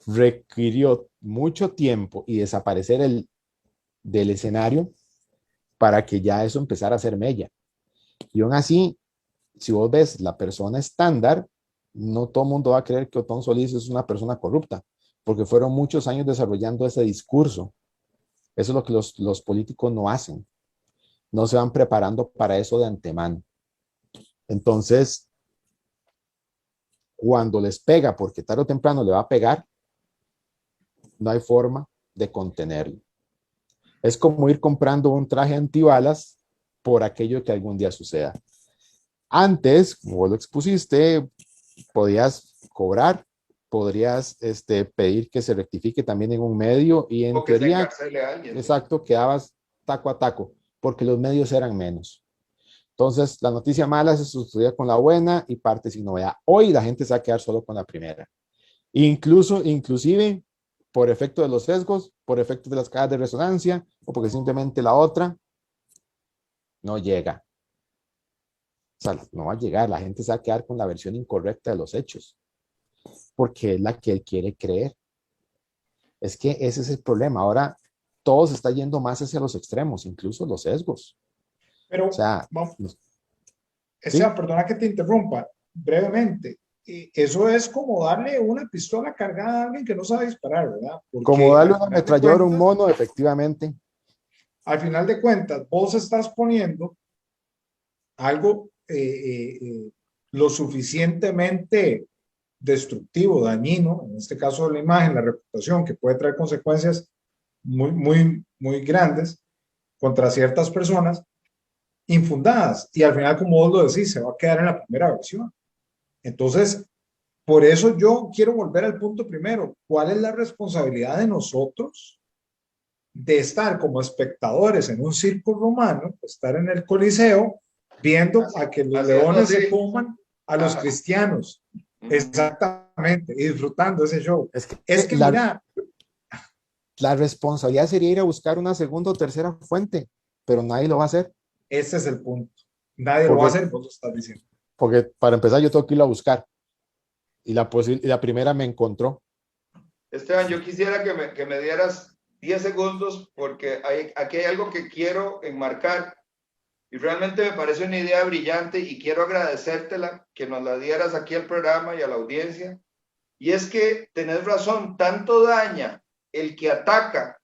Requirió mucho tiempo y desaparecer del escenario para que ya eso empezara a hacer mella. Y aún así, si vos ves la persona estándar, no todo el mundo va a creer que Otón Solís es una persona corrupta, porque fueron muchos años desarrollando ese discurso. Eso es lo que los políticos no hacen. No se van preparando para eso de antemano. Entonces, cuando les pega, porque tarde o temprano le va a pegar, no hay forma de contenerlo. Es como ir comprando un traje antibalas por aquello que algún día suceda. Antes, como vos lo expusiste, podías cobrar, podrías pedir que se rectifique también en un medio y en O que se teoría, encarcele a alguien. exacto, quedabas taco a taco, porque los medios eran menos. Entonces, la noticia mala se sustituía con la buena y parte sin novedad. Hoy la gente se va a quedar solo con la primera. Inclusive, por efecto de los sesgos, por efecto de las cajas de resonancia, o porque simplemente la otra no llega. O sea, no va a llegar. La gente se va a quedar con la versión incorrecta de los hechos, porque es la que él quiere creer. Es que ese es el problema. Ahora todo se está yendo más hacia los extremos, incluso los sesgos. Pero, O sea, Esteban, ¿sí? perdona que te interrumpa brevemente. Eso es como darle una pistola cargada a alguien que no sabe disparar, ¿verdad? Como Porque darle una ametralladora a un mono, efectivamente. al final de cuentas, vos estás poniendo algo lo suficientemente destructivo, dañino, en este caso de la imagen, la reputación, que puede traer consecuencias muy grandes contra ciertas personas, infundadas. Y al final, como vos lo decís, se va a quedar en la primera versión. Entonces, por eso yo quiero volver al punto primero. ¿Cuál es la responsabilidad de nosotros de estar como espectadores en un circo romano, estar en el Coliseo, viendo a que los leones se coman a los cristianos? Exactamente, y disfrutando ese show. Es que mira, la responsabilidad sería ir a buscar una segunda o tercera fuente, pero nadie lo va a hacer. ese es el punto. Nadie lo va a hacer, vos lo estás diciendo. Porque para empezar yo tengo que irlo a buscar. Y la primera me encontró. Esteban, yo quisiera que me dieras 10 segundos porque aquí hay algo que quiero enmarcar y realmente me parece una idea brillante y quiero agradecértela, que nos la dieras aquí al programa y a la audiencia. Y es que tenés razón, tanto daña el que ataca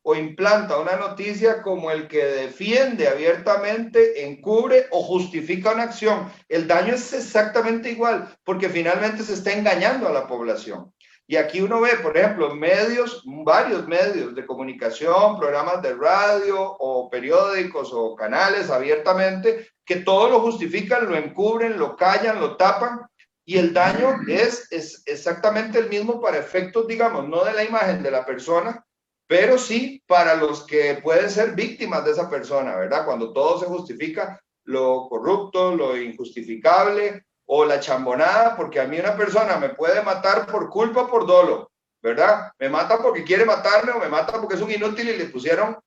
o implanta una noticia como el que defiende abiertamente, encubre o justifica una acción. El daño es exactamente igual, porque finalmente se está engañando a la población. Y aquí uno ve, por ejemplo, medios, varios medios de comunicación, programas de radio o periódicos o canales abiertamente, que todo lo justifican, lo encubren, lo callan, lo tapan, y el daño es exactamente el mismo para efectos, digamos, no de la imagen de la persona, pero sí para los que pueden ser víctimas de esa persona, ¿verdad? Cuando todo se justifica, lo corrupto, lo injustificable o la chambonada, porque a mí una persona me puede matar por culpa o por dolo, ¿verdad? Me mata porque quiere matarme o me mata porque es un inútil y le pusieron,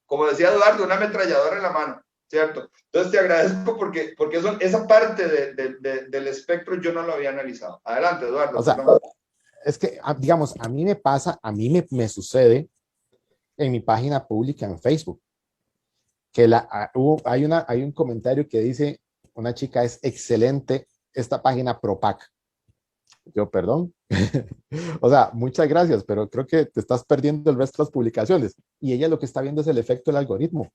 como decía Eduardo, una ametralladora en la mano. ¿cierto? Entonces te agradezco porque esa parte del espectro yo no lo había analizado. Adelante, Eduardo. O sea, es que, digamos, a mí me pasa, a mí me sucede en mi página pública en Facebook, que hay un comentario que dice, una chica, es excelente esta página Propac. Yo, perdón. O sea, muchas gracias, pero creo que te estás perdiendo el resto de las publicaciones. Y ella lo que está viendo es el efecto del algoritmo.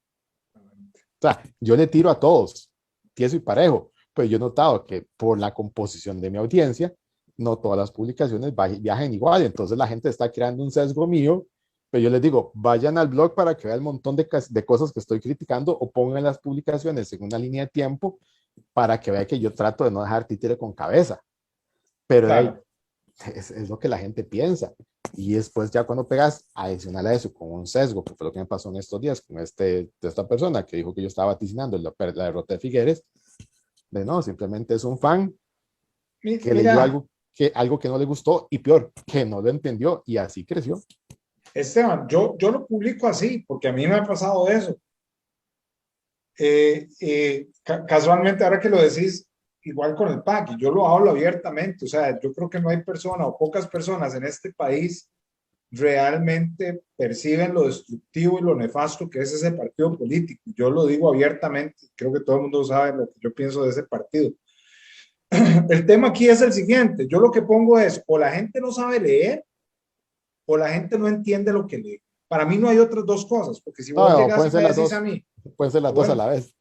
O sea, yo le tiro a todos, tieso y parejo, pero yo he notado que por la composición de mi audiencia, no todas las publicaciones viajen igual. Entonces la gente está creando un sesgo mío, pero yo les digo, vayan al blog para que vean el montón de cosas que estoy criticando o pongan las publicaciones en una línea de tiempo para que vean que yo trato de no dejar títere con cabeza. Pero Claro. es lo que la gente piensa. Y después ya cuando pegas, adicional a eso, con un sesgo, que fue lo que me pasó en estos días con esta persona que dijo que yo estaba vaticinando la derrota de Figueres, de no, simplemente es un fan que leyó Mira, algo que no le gustó y peor, que no lo entendió y así creció. Esteban, yo lo publico así porque a mí me ha pasado eso. Casualmente, ahora que lo decís, igual con el PAC, y yo lo hablo abiertamente, o sea, yo creo que no hay persona o pocas personas en este país realmente perciben lo destructivo y lo nefasto que es ese partido político. Yo lo digo abiertamente, creo que todo el mundo sabe lo que yo pienso de ese partido. El tema aquí es el siguiente, yo lo que pongo es, o la gente no sabe leer, o la gente no entiende lo que lee. Para mí no hay otras dos cosas, porque si vos No, llegas y me decís a mí, pueden ser las dos a la vez.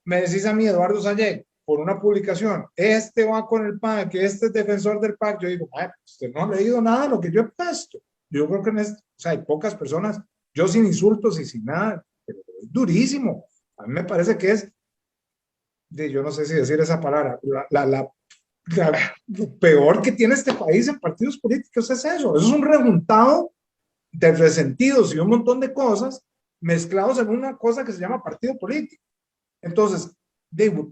me decís a mí, Eduardo Sayek, por una publicación, este va con el PAC, que este es defensor del PAC, yo digo, usted no ha leído nada de lo que yo he puesto. Yo creo que o sea, hay pocas personas, yo sin insultos y sin nada, pero es durísimo. A mí me parece que es, yo no sé si decir esa palabra, lo peor que tiene este país en partidos políticos es eso. Eso es un rejuntado de resentidos y un montón de cosas mezclados en una cosa que se llama partido político. Entonces,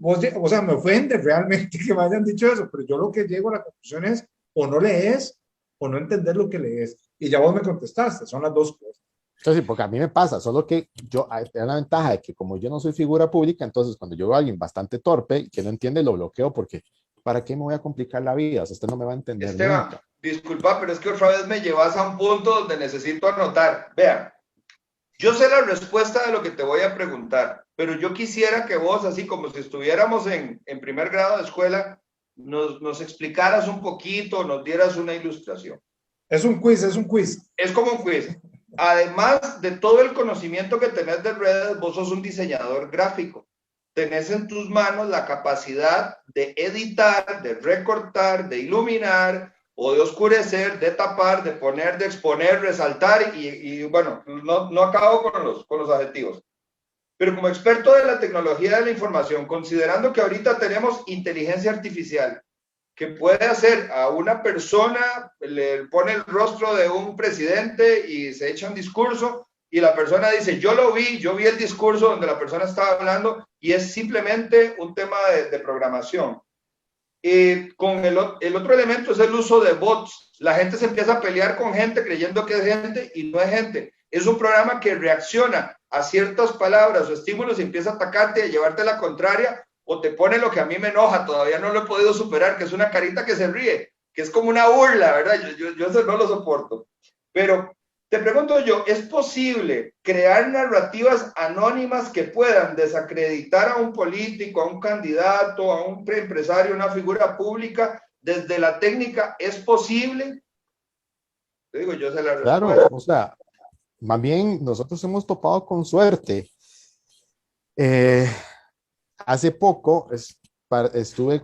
o sea, me ofende realmente que me hayan dicho eso, pero yo lo que llego a la conclusión es o no lees o no entender lo que lees. Y ya vos me contestaste, son las dos cosas. Entonces, sí, porque a mí me pasa, solo que yo tengo la ventaja de que como yo no soy figura pública, entonces cuando yo veo a alguien bastante torpe y que no entiende, lo bloqueo porque ¿para qué me voy a complicar la vida? O sea, usted no me va a entender Esteban, nunca. Disculpa, pero es que otra vez me llevas a un punto donde necesito anotar. Vean, yo sé la respuesta de lo que te voy a preguntar, pero yo quisiera que vos, así como si estuviéramos en primer grado de escuela, nos explicaras un poquito, nos dieras una ilustración. Es un quiz, es un quiz. Es como un quiz. Además de todo el conocimiento que tenés de redes, vos sos un diseñador gráfico. Tenés en tus manos la capacidad de editar, de recortar, de iluminar o de oscurecer, de tapar, de poner, de exponer, resaltar y bueno, no acabo con los adjetivos. Pero como experto de la tecnología de la información, considerando que ahorita tenemos inteligencia artificial que puede hacer a una persona, le pone el rostro de un presidente y se echa un discurso y la persona dice, yo vi el discurso donde la persona estaba hablando y es simplemente un tema de programación. Con el otro elemento es el uso de bots. La gente se empieza a pelear con gente creyendo que es gente y no es gente. Es un programa que reacciona a ciertas palabras o estímulos y empieza a atacarte, a llevarte la contraria o te pone lo que a mí me enoja, todavía no lo he podido superar, que es una carita que se ríe, que es como una burla, ¿verdad? Yo eso no lo soporto. Pero te pregunto yo, ¿es posible crear narrativas anónimas que puedan desacreditar a un político, a un candidato, a un empresario, una figura pública desde la técnica? ¿Es posible? Te digo, yo sé la respuesta. Claro, o sea, más bien nosotros hemos topado con suerte. Hace poco estuve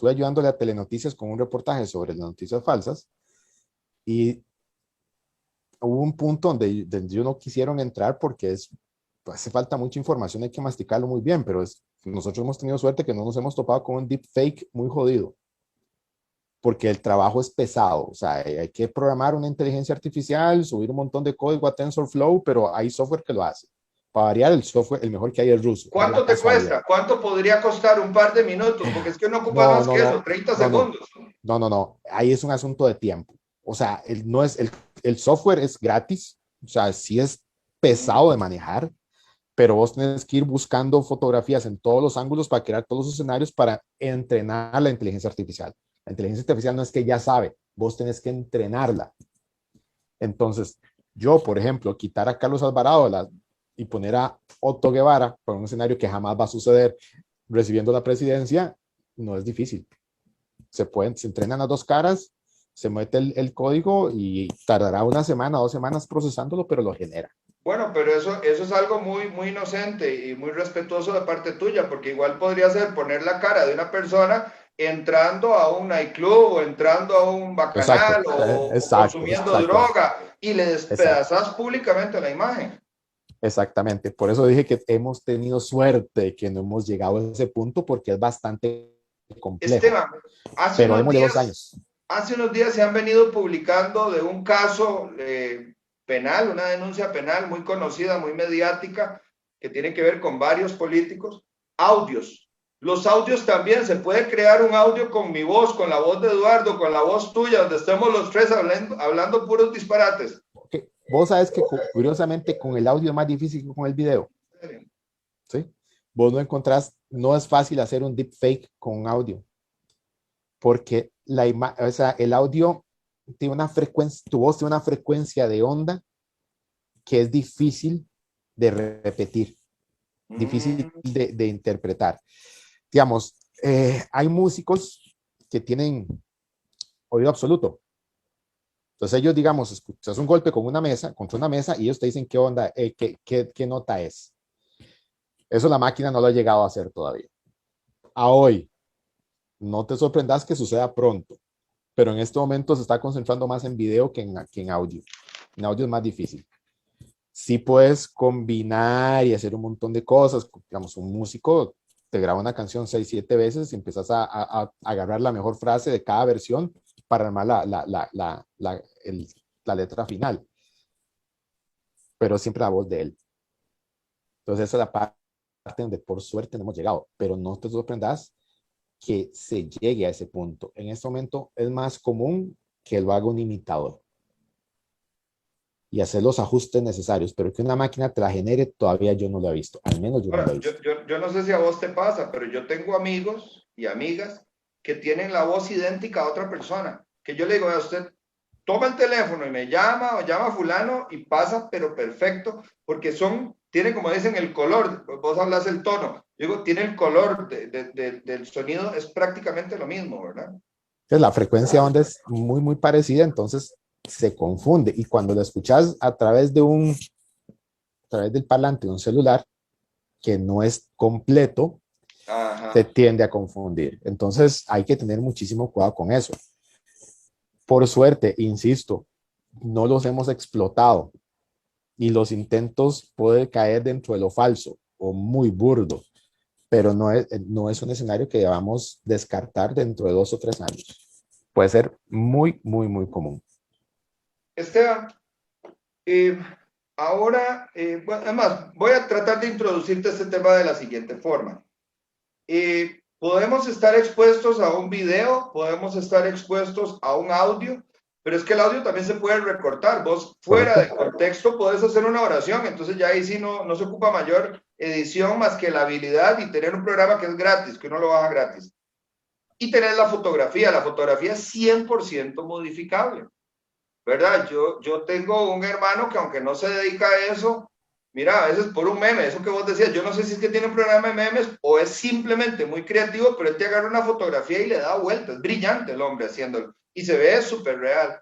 ayudándole a Telenoticias con un reportaje sobre las noticias falsas y hubo un punto donde ellos no quisieron entrar porque hace falta mucha información, hay que masticarlo muy bien, pero nosotros hemos tenido suerte que no nos hemos topado con un deepfake muy jodido, porque el trabajo es pesado, o sea, hay que programar una inteligencia artificial, subir un montón de código a TensorFlow, pero hay software que lo hace. Para variar, el software, el mejor que hay es ruso. ¿Cuánto te cuesta? ¿Cuánto podría costar un par de minutos? Porque es que no ocupas más que eso, 30 segundos. No. Ahí es un asunto de tiempo. O sea, el software es gratis. O sea, sí es pesado de manejar, pero vos tenés que ir buscando fotografías en todos los ángulos para crear todos los escenarios para entrenar la inteligencia artificial. La inteligencia artificial no es que ya sabe, vos tenés que entrenarla. Entonces, yo, por ejemplo, quitar a Carlos Alvarado y poner a Otto Guevara para un escenario que jamás va a suceder recibiendo la presidencia, no es difícil. Se entrenan las dos caras, se mete el código y tardará una semana, 2 semanas procesándolo, pero lo genera. Bueno, pero eso es algo muy inocente y muy respetuoso de parte tuya, porque igual podría ser poner la cara de una persona entrando a un nightclub o entrando a un bacanal o consumiendo droga y le despedazas públicamente la imagen. Exactamente, por eso dije que hemos tenido suerte de que no hemos llegado a ese punto porque es bastante complejo. Esteban, pero hemos de 2 años. Hace unos días se han venido publicando de un caso penal, una denuncia penal muy conocida, muy mediática, que tiene que ver con varios políticos, audios. Los audios también, se puede crear un audio con mi voz, con la voz de Eduardo, con la voz tuya, donde estemos los tres hablando puros disparates. Okay. Vos sabes que curiosamente con el audio es más difícil que con el video. ¿Sí? Vos no encontrás, no es fácil hacer un deepfake con un audio. Porque el audio tiene una frecuencia, tu voz tiene una frecuencia de onda que es difícil de repetir, difícil de interpretar. Digamos, hay músicos que tienen oído absoluto. Entonces ellos, digamos, escuchas un golpe con contra una mesa y ellos te dicen qué onda, qué nota es. Eso la máquina no lo ha llegado a hacer todavía. A hoy, no te sorprendas que suceda pronto, pero en este momento se está concentrando más en video que en audio. En audio es más difícil. Sí puedes combinar y hacer un montón de cosas. Digamos, un músico te graba una canción 6, 7 veces y empiezas a agarrar la mejor frase de cada versión para armar la letra final. Pero siempre la voz de él. Entonces esa es la parte donde por suerte no hemos llegado, pero no te sorprendas que se llegue a ese punto. En este momento es más común que lo haga un imitador y hacer los ajustes necesarios, pero que una máquina te la genere todavía yo no lo he visto, al menos yo no lo he visto. Yo no sé si a vos te pasa, pero yo tengo amigos y amigas que tienen la voz idéntica a otra persona, que yo le digo a usted, toma el teléfono y me llama o llama a fulano y pasa, pero perfecto, porque tiene como dicen el color, vos hablas el tono, yo digo, tiene el color del sonido, es prácticamente lo mismo, ¿verdad? Entonces la frecuencia onda es muy parecida, entonces se confunde y cuando lo escuchas a través del parlante de un celular que no es completo, te tiende a confundir. Entonces hay que tener muchísimo cuidado con eso. Por suerte, insisto, no los hemos explotado y los intentos pueden caer dentro de lo falso o muy burdo, pero no es un escenario que debamos descartar dentro de 2 o 3 años. Puede ser muy común. Esteban, ahora, bueno, además, voy a tratar de introducirte este tema de la siguiente forma. Podemos estar expuestos a un video, podemos estar expuestos a un audio, pero es que el audio también se puede recortar. Vos fuera de contexto podés hacer una oración, entonces ya ahí sí no se ocupa mayor edición más que la habilidad y tener un programa que es gratis, que uno lo baja gratis. Y tener la fotografía es 100% modificable, ¿verdad? Yo tengo un hermano que aunque no se dedica a eso, mira, a veces por un meme, eso que vos decías, yo no sé si es que tiene un programa de memes o es simplemente muy creativo, pero él te agarra una fotografía y le da vueltas, es brillante el hombre haciéndolo y se ve súper real.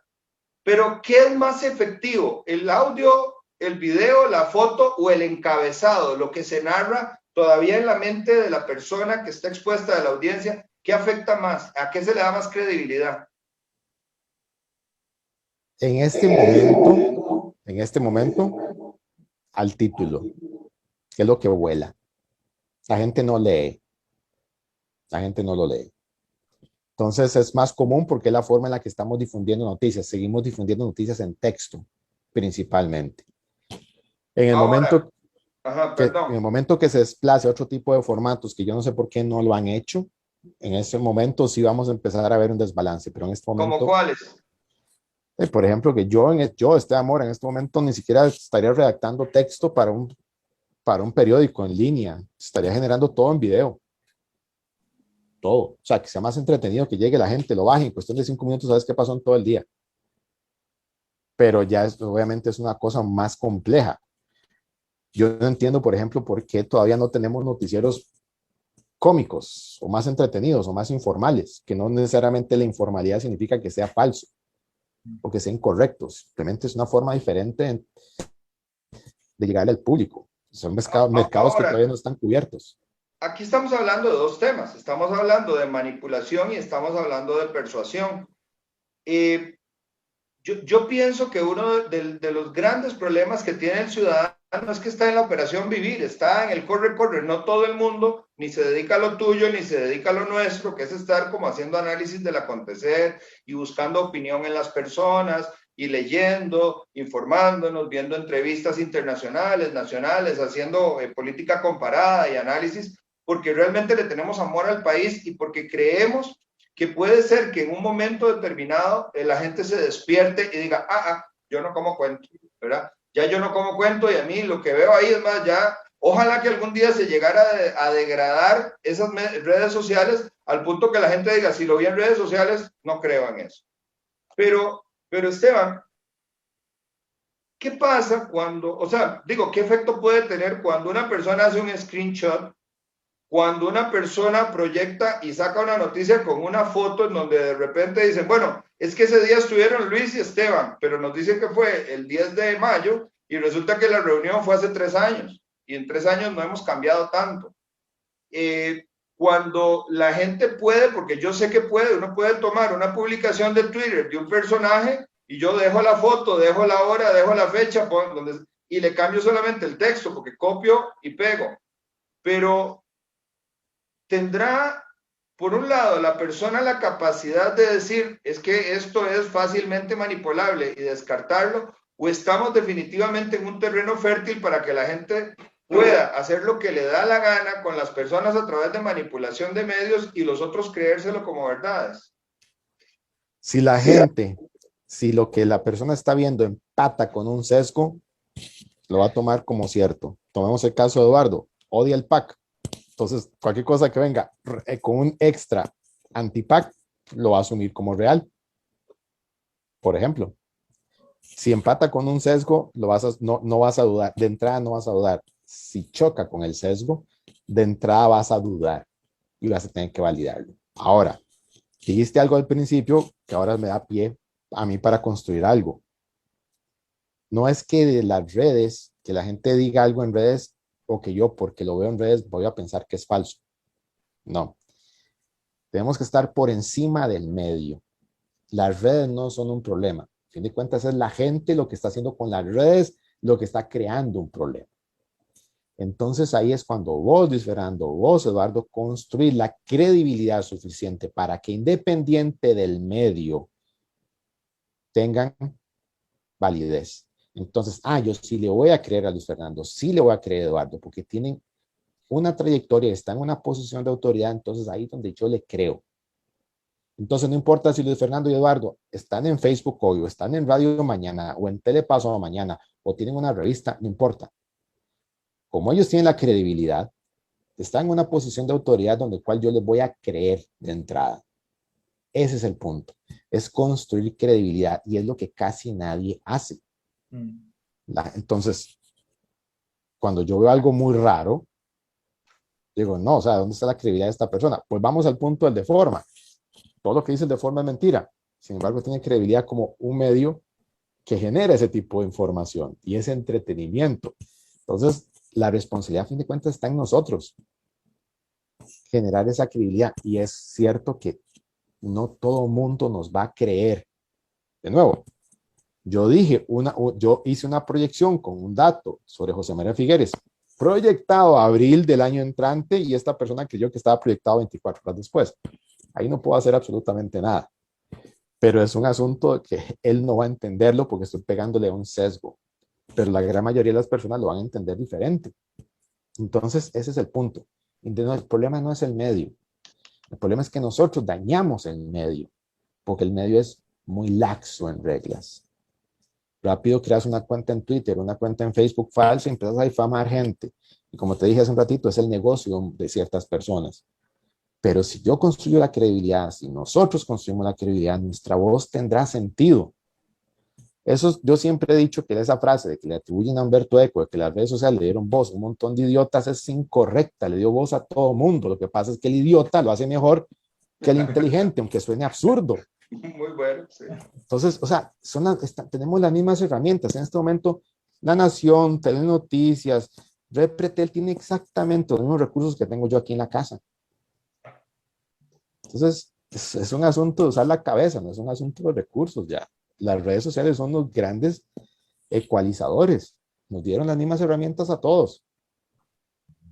Pero ¿qué es más efectivo? ¿El audio, el video, la foto o el encabezado? Lo que se narra todavía en la mente de la persona que está expuesta, de la audiencia, ¿qué afecta más? ¿A qué se le da más credibilidad? En este momento, al título, que es lo que vuela. La gente no lee. La gente no lo lee. Entonces es más común porque es la forma en la que estamos difundiendo noticias. Seguimos difundiendo noticias en texto, principalmente. En el momento que se desplace a otro tipo de formatos, que yo no sé por qué no lo han hecho, en ese momento sí vamos a empezar a ver un desbalance. Pero en este momento... ¿Cómo cuáles? Por ejemplo, que yo, Amor, en este momento ni siquiera estaría redactando texto para para un periódico en línea, estaría generando todo en video. Todo. O sea, que sea más entretenido, que llegue la gente, lo baje, en cuestión de 5 minutos sabes qué pasó en todo el día. Pero ya obviamente es una cosa más compleja. Yo no entiendo, por ejemplo, por qué todavía no tenemos noticieros cómicos o más entretenidos o más informales, que no necesariamente la informalidad significa que sea falso o que sea incorrecto, simplemente es una forma diferente de llegar al público. Son mercados que todavía no están cubiertos. Aquí estamos hablando de dos temas, estamos hablando de manipulación y estamos hablando de persuasión. Yo pienso que uno de los grandes problemas que tiene el ciudadano es que está en la operación vivir, está en el corre, corre. No todo el mundo ni se dedica a lo tuyo, ni se dedica a lo nuestro, que es estar como haciendo análisis del acontecer y buscando opinión en las personas y leyendo, informándonos, viendo entrevistas internacionales, nacionales, haciendo política comparada y análisis, porque realmente le tenemos amor al país y porque creemos que puede ser que en un momento determinado la gente se despierte y diga, yo no como cuento, ¿verdad? Ya yo no como cuento y a mí lo que veo ahí es más, ya, ojalá que algún día se llegara a degradar esas redes sociales al punto que la gente diga, si lo vi en redes sociales, no creo en eso. Pero Esteban, ¿qué pasa cuando, o sea, digo, qué efecto puede tener cuando una persona hace un screenshot, cuando una persona proyecta y saca una noticia con una foto en donde de repente dicen, bueno, es que ese día estuvieron Luis y Esteban, pero nos dicen que fue el 10 de mayo y resulta que la reunión fue hace 3 años y en 3 años no hemos cambiado tanto. Cuando la gente puede, porque yo sé que puede, uno puede tomar una publicación de Twitter de un personaje y yo dejo la foto, dejo la hora, dejo la fecha y le cambio solamente el texto porque copio y pego. Pero tendrá, por un lado, la persona la capacidad de decir, es que esto es fácilmente manipulable y descartarlo, o estamos definitivamente en un terreno fértil para que la gente pueda hacer lo que le da la gana con las personas a través de manipulación de medios y los otros creérselo como verdades. Si la gente, si lo que la persona está viendo empata con un sesgo, lo va a tomar como cierto. Tomemos el caso de Eduardo, odia el PAC. Entonces, cualquier cosa que venga con un extra anti-PAC, lo va a asumir como real. Por ejemplo, si empata con un sesgo, no vas a dudar. De entrada no vas a dudar. Si choca con el sesgo, de entrada vas a dudar y vas a tener que validarlo. Ahora, dijiste algo al principio que ahora me da pie a mí para construir algo. No es que de las redes, que la gente diga algo en redes o que yo, porque lo veo en redes, voy a pensar que es falso. No. Tenemos que estar por encima del medio. Las redes no son un problema. A fin de cuentas, es la gente lo que está haciendo con las redes, lo que está creando un problema. Entonces ahí es cuando vos, Luis Fernando, vos, Eduardo, construir la credibilidad suficiente para que independiente del medio tengan validez. Entonces, yo sí le voy a creer a Luis Fernando, sí le voy a creer a Eduardo, porque tienen una trayectoria, están en una posición de autoridad, entonces ahí es donde yo le creo. Entonces no importa si Luis Fernando y Eduardo están en Facebook hoy, o están en Radio Mañana, o en Telepaso Mañana, o tienen una revista, no importa. Como ellos tienen la credibilidad, están en una posición de autoridad donde cual yo les voy a creer de entrada. Ese es el punto. Es construir credibilidad y es lo que casi nadie hace. Entonces, cuando yo veo algo muy raro, digo, no, o sea, ¿dónde está la credibilidad de esta persona? Pues vamos al punto del de forma. Todo lo que dice el de forma es mentira. Sin embargo, tiene credibilidad como un medio que genera ese tipo de información y ese entretenimiento. Entonces, la responsabilidad, a fin de cuentas, está en nosotros. Generar esa credibilidad. Y es cierto que no todo mundo nos va a creer. De nuevo, yo hice una proyección con un dato sobre José María Figueres, proyectado a abril del año entrante, y esta persona creyó que estaba proyectado 24 horas después. Ahí no puedo hacer absolutamente nada. Pero es un asunto que él no va a entenderlo porque estoy pegándole a un sesgo. Pero la gran mayoría de las personas lo van a entender diferente. Entonces, ese es el punto. El problema no es el medio. El problema es que nosotros dañamos el medio, porque el medio es muy laxo en reglas. Rápido creas una cuenta en Twitter, una cuenta en Facebook falsa y empiezas a difamar gente. Y como te dije hace un ratito, es el negocio de ciertas personas. Pero si yo construyo la credibilidad, si nosotros construimos la credibilidad, nuestra voz tendrá sentido. Eso, yo siempre he dicho que esa frase de que le atribuyen a Humberto Eco, de que las redes sociales le dieron voz a un montón de idiotas, es incorrecta. Le dio voz a todo mundo. Lo que pasa es que el idiota lo hace mejor que el inteligente, aunque suene absurdo. Muy bueno, sí. Entonces, o sea, tenemos las mismas herramientas. En este momento, La Nación, Telenoticias, Repretel tiene exactamente los mismos recursos que tengo yo aquí en la casa. Entonces, es un asunto de usar la cabeza, no es un asunto de recursos ya. Las redes sociales son los grandes ecualizadores. Nos dieron las mismas herramientas a todos.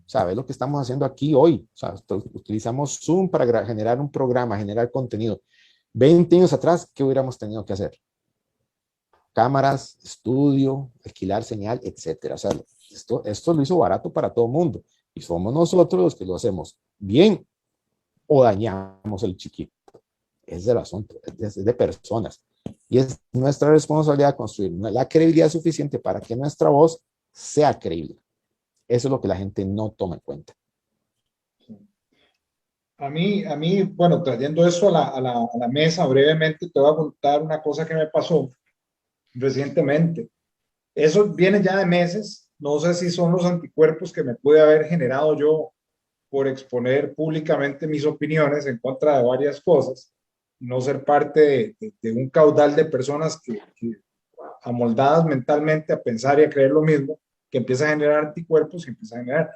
¿Sabes lo que estamos haciendo aquí hoy? O sea, utilizamos Zoom para generar un programa, generar contenido. 20 años atrás, ¿qué hubiéramos tenido que hacer? Cámaras, estudio, alquilar señal, etcétera. O sea, esto lo hizo barato para todo el mundo. Y somos nosotros los que lo hacemos bien o dañamos el chiquito. Es el asunto, es de personas. Y es nuestra responsabilidad construir la credibilidad suficiente para que nuestra voz sea creíble. Eso es lo que la gente no toma en cuenta. A mí, bueno, trayendo esto a la mesa brevemente, te voy a contar una cosa que me pasó recientemente. Eso viene ya de meses. No sé si son los anticuerpos que me pude haber generado yo por exponer públicamente mis opiniones en contra de varias cosas, no ser parte de un caudal de personas que amoldadas mentalmente a pensar y a creer lo mismo, que empieza a generar anticuerpos y empieza a generar.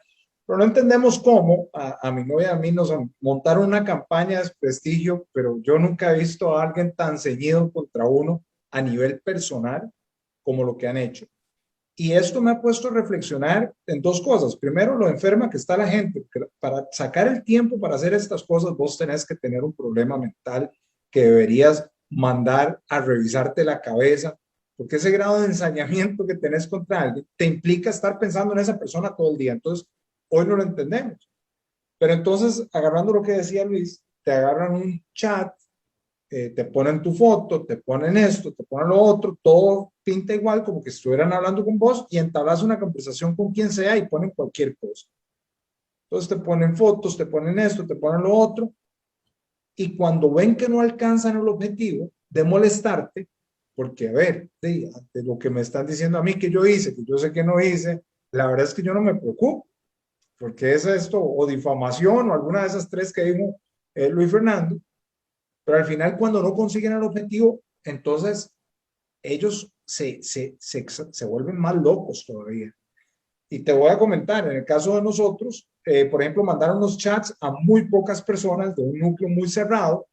Pero no entendemos cómo a mi novia y a mí nos montaron una campaña de desprestigio, pero yo nunca he visto a alguien tan ceñido contra uno a nivel personal como lo que han hecho. Y esto me ha puesto a reflexionar en dos cosas. Primero, lo enferma que está la gente. Para sacar el tiempo para hacer estas cosas, vos tenés que tener un problema mental que deberías mandar a revisarte la cabeza, porque ese grado de ensañamiento que tenés contra alguien te implica estar pensando en esa persona todo el día. Entonces, hoy no lo entendemos. Pero entonces, agarrando lo que decía Luis, te agarran un chat, te ponen tu foto, te ponen esto, te ponen lo otro, todo pinta igual como que estuvieran hablando con vos y entablas una conversación con quien sea y ponen cualquier cosa. Entonces te ponen fotos, te ponen esto, te ponen lo otro y cuando ven que no alcanzan el objetivo de molestarte, porque a ver, de lo que me están diciendo a mí que yo hice, que yo sé que no hice, la verdad es que yo no me preocupo, porque es esto o difamación o alguna de esas tres que dijo Luis Fernando. Pero al final, cuando no consiguen el objetivo, entonces ellos se vuelven más locos todavía. Y te voy a comentar, en el caso de nosotros, por ejemplo, mandaron unos chats a muy pocas personas de un núcleo muy cerrado,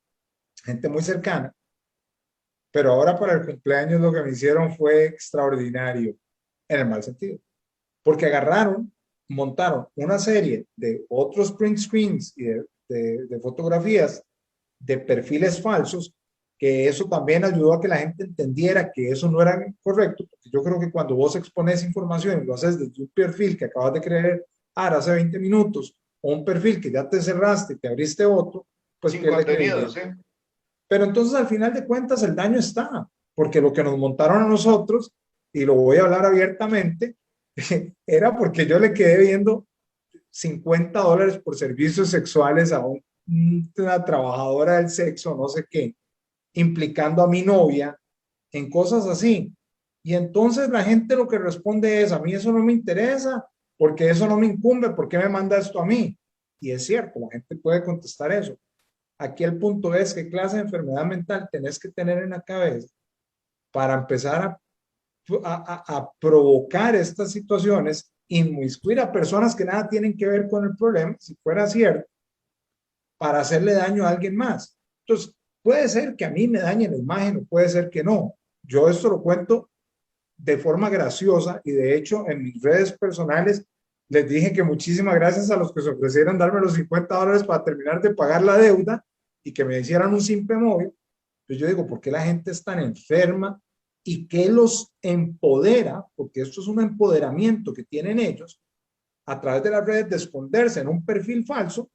gente muy cercana, pero ahora para el cumpleaños lo que me hicieron fue extraordinario, en el mal sentido, porque agarraron, montaron una serie de otros print screens y de fotografías de perfiles falsos, que eso también ayudó a que la gente entendiera que eso no era correcto, porque yo creo que cuando vos expones información y lo haces desde un perfil que acabas de crear hace 20 minutos, o un perfil que ya te cerraste y te abriste otro, pues sin pierde contenido, sí. Pero entonces al final de cuentas el daño está, porque lo que nos montaron a nosotros, y lo voy a hablar abiertamente, era porque yo le quedé viendo $50 por servicios sexuales a una trabajadora del sexo, no sé qué, implicando a mi novia en cosas así. Y entonces la gente lo que responde es, a mí eso no me interesa, porque eso no me incumbe, ¿por qué me manda esto a mí? Y es cierto, la gente puede contestar eso. Aquí el punto es qué clase de enfermedad mental tenés que tener en la cabeza para empezar a provocar estas situaciones, inmiscuir a personas que nada tienen que ver con el problema, si fuera cierto, para hacerle daño a alguien más. Entonces, puede ser que a mí me dañe la imagen o puede ser que no. Yo esto lo cuento de forma graciosa y de hecho en mis redes personales les dije que muchísimas gracias a los que se ofrecieron darme los $50 para terminar de pagar la deuda y que me hicieran un simple móvil. Entonces yo digo, ¿por qué la gente es tan enferma y qué los empodera? Porque esto es un empoderamiento que tienen ellos a través de las redes de esconderse en un perfil falso,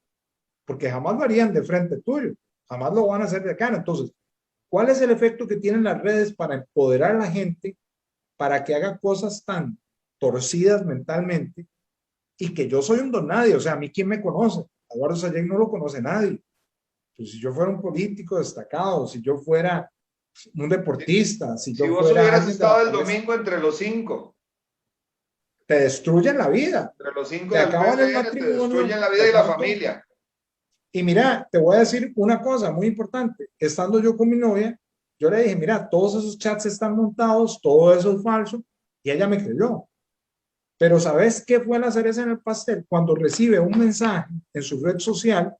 porque jamás lo harían de frente tuyo, jamás lo van a hacer de cara. Entonces, ¿cuál es el efecto que tienen las redes para empoderar a la gente para que haga cosas tan torcidas mentalmente y que yo soy un don nadie. O sea, a mí, ¿quién me conoce? A Eduardo Sayén no lo conoce nadie. Pues si yo fuera un político destacado, si yo fuera un deportista, si Si yo vos fuera hubieras alguien de la estado el pobreza, domingo entre los 5, te destruyen la vida, entre los 5 te del acaban el PCN, te matrimonio, destruyen la te vida y la acaban todo. familia. Y mira, te voy a decir una cosa muy importante. Estando yo con mi novia, yo le dije, mira, todos esos chats están montados, todo eso es falso, y ella me creyó. Pero ¿sabes qué fue la cereza en el pastel? Cuando recibe un mensaje en su red social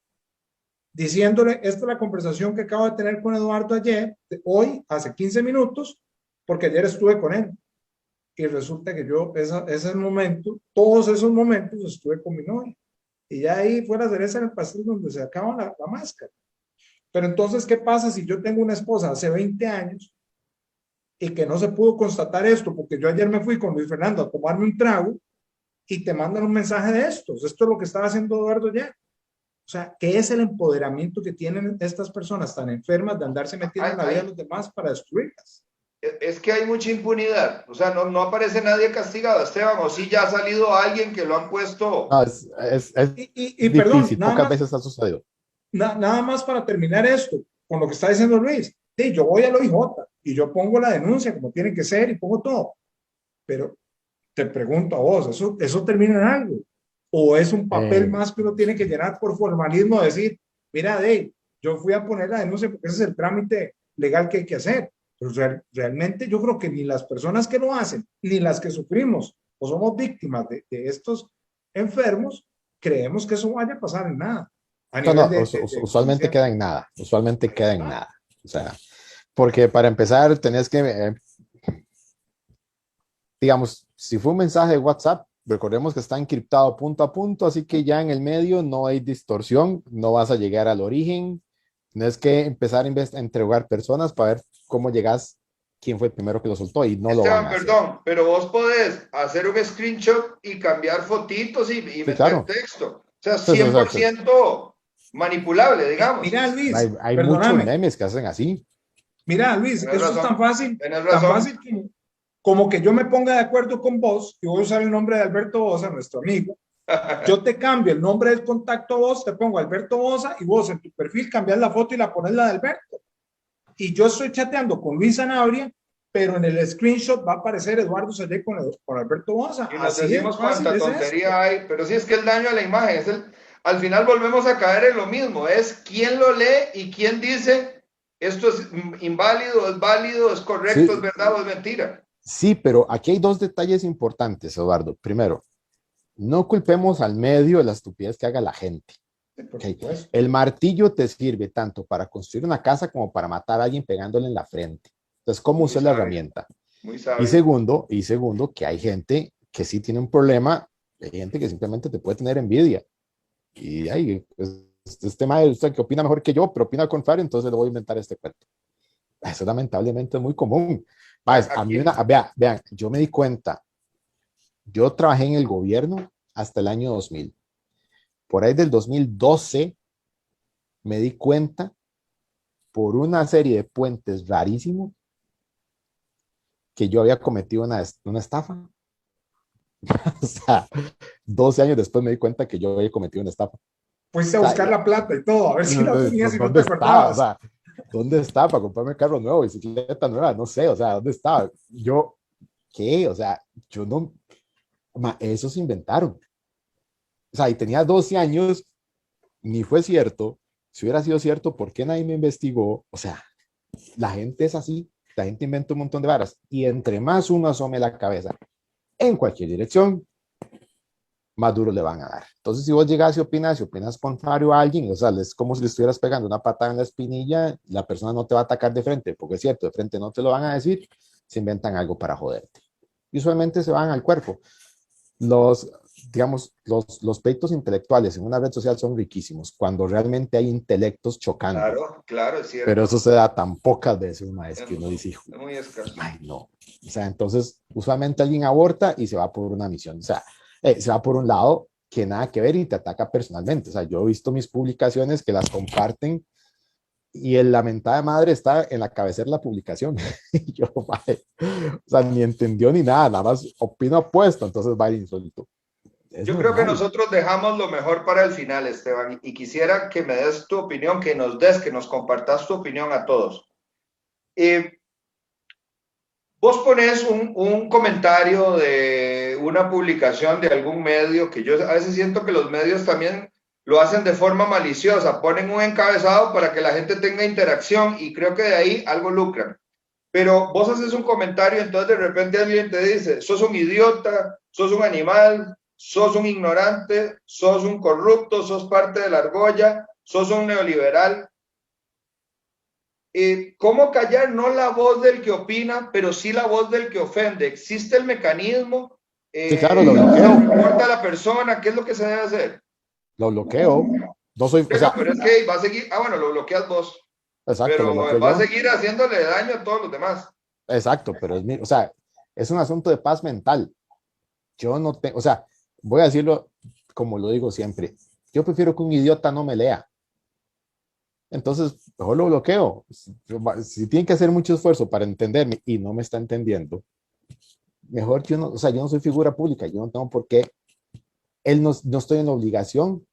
diciéndole, esta es la conversación que acabo de tener con Eduardo ayer, hoy, hace 15 minutos, porque ayer estuve con él. Y resulta que yo, ese momento, todos esos momentos estuve con mi novia. Y ya ahí fue la cereza en el pastel donde se acaba la máscara. Pero entonces, ¿qué pasa si yo tengo una esposa hace 20 años y que no se pudo constatar esto? Porque yo ayer me fui con Luis Fernando a tomarme un trago y te mandan un mensaje de estos. Esto es lo que estaba haciendo Eduardo ya. O sea, ¿qué es el empoderamiento que tienen estas personas tan enfermas de andarse metiendo en la vida de los demás para destruirlas? Es que hay mucha impunidad, o sea, no aparece nadie castigado, Esteban, o sí ya ha salido alguien que lo han puesto. No, es Y perdón, difícil, pocas veces ha sucedido. nada más para terminar esto, con lo que está diciendo Luis. Sí, yo voy al OIJ y yo pongo la denuncia como tiene que ser y pongo todo. Pero te pregunto a vos, ¿eso termina en algo? ¿O es un papel Eh, más que uno tiene que llenar por formalismo? Decir, mira, Dave, yo fui a poner la denuncia porque ese es el trámite legal que hay que hacer. Pero realmente yo creo que ni las personas que lo hacen, ni las que sufrimos o somos víctimas de estos enfermos, creemos que eso vaya a pasar en nada. A no, nivel no, de usualmente conciencia. queda en nada, usualmente queda en nada. O sea, porque para empezar tenés que, digamos, si fue un mensaje de WhatsApp, recordemos que está encriptado punto a punto, así que ya en el medio no hay distorsión, no vas a llegar al origen, tienes que empezar a entregar personas para ver cómo llegas, quién fue el primero que lo soltó y no lo van Esteban, a hacer. perdón, pero vos podés hacer un screenshot y cambiar fotitos y Sí, meter claro. texto. O sea, Sí, sí, cien por sí. ciento manipulable, digamos. Mira, Luis, Hay muchos perdóname. memes que hacen así. Mira, Luis, Tienes eso es razón, tienes tan razón. fácil como que yo me ponga de acuerdo con vos y voy a usar el nombre de Alberto Bosa, nuestro amigo. Yo te cambio el nombre del contacto a vos, te pongo Alberto Bosa y vos en tu perfil cambias la foto y la pones la de Alberto. Y yo estoy chateando con Luis Sanabria, pero en el screenshot va a aparecer Eduardo Sayé con Alberto Bosa. Y nos Así de decimos fácil cuánta es esto. tontería hay, pero sí es que el daño a la imagen es al final volvemos a caer en lo mismo, es quién lo lee y quién dice esto es inválido, es válido, es correcto, es Sí, verdad o es mentira. sí, pero aquí hay dos detalles importantes, Eduardo. Primero, no culpemos al medio de la estupidez que haga la gente. Por Okay. supuesto. El martillo te sirve tanto para construir una casa como para matar a alguien pegándole en la frente. Entonces, ¿cómo Muy usar la sabio, herramienta? muy Y sabio. segundo, que hay gente que sí tiene un problema, hay gente que simplemente te puede tener envidia. Y ahí, pues, este tema de usted que opina mejor que yo, pero opina al contrario, entonces le voy a inventar este cuento. Eso lamentablemente es muy común. A mí Aquí, vean, yo me di cuenta, yo trabajé en el gobierno hasta el año 2000. Por ahí del 2012 me di cuenta por una serie de puentes rarísimos que yo había cometido una estafa. O sea, 12 años después me di cuenta que yo había cometido una estafa. Fuiste a O sea, buscar la plata y todo, a ver si la tenías y no te ¿dónde está? O acordabas. sea, ¿dónde está para comprarme carro nuevo, bicicleta nueva? No sé, o sea, ¿dónde estaba? Yo, ¿qué? O sea, yo no, eso se inventaron. O sea, y tenía 12 años, ni fue cierto. Si hubiera sido cierto, ¿por qué nadie me investigó? O sea, la gente es así, la gente inventa un montón de varas. Y entre más uno asome la cabeza en cualquier dirección, más duro le van a dar. Entonces, si vos llegas y opinas contrario a alguien, o sea, es como si le estuvieras pegando una patada en la espinilla, la persona no te va a atacar de frente, porque es cierto, de frente no te lo van a decir, se inventan algo para joderte. Y usualmente se van al cuerpo. Los, digamos, los pleitos intelectuales en una red social son riquísimos, cuando realmente hay intelectos chocando. claro, claro, es Pero cierto. eso se da tan pocas veces, maestro, que uno Es, dice, hijo, es muy escaso. ay, no. O sea, entonces, usualmente alguien aborta y se va por una misión. O sea, se va por un lado que nada que ver y te ataca personalmente. O sea, yo he visto mis publicaciones que las comparten y la mentada de madre está en la cabecera de la publicación. Y yo, mae, o sea, ni entendió ni nada, nada más opino opuesto, entonces va el insulto. Es Yo creo que normal. nosotros dejamos lo mejor para el final, Esteban, y quisiera que me des tu opinión, que nos compartas tu opinión a todos. Vos pones un comentario de una publicación de algún medio, que yo a veces siento que los medios también lo hacen de forma maliciosa, ponen un encabezado para que la gente tenga interacción y creo que de ahí algo lucran. Pero vos haces un comentario, entonces de repente alguien te dice, sos un idiota, sos un animal, sos un ignorante, sos un corrupto, sos parte de la argolla, sos un neoliberal. ¿Cómo callar no la voz del que opina, pero sí la voz del que ofende? ¿Existe el mecanismo? Sí, claro, lo ¿Se bloqueo, reporta a la persona? ¿Qué es lo que se debe hacer? lo bloqueo. No soy, o No, sea, pero es que va a seguir, bueno, lo bloqueas vos, exacto, lo pero bloqueo va a yo. seguir haciéndole daño a todos los demás. Exacto, pero es mi, o sea, es un asunto de paz mental. Yo no tengo, o sea, voy a decirlo como lo digo siempre. Yo prefiero que un idiota no me lea. Entonces, mejor lo bloqueo. Si tiene que hacer mucho esfuerzo para entenderme y no me está entendiendo, mejor yo no, o sea, yo no soy figura pública, yo no tengo por qué, él no, no estoy en la obligación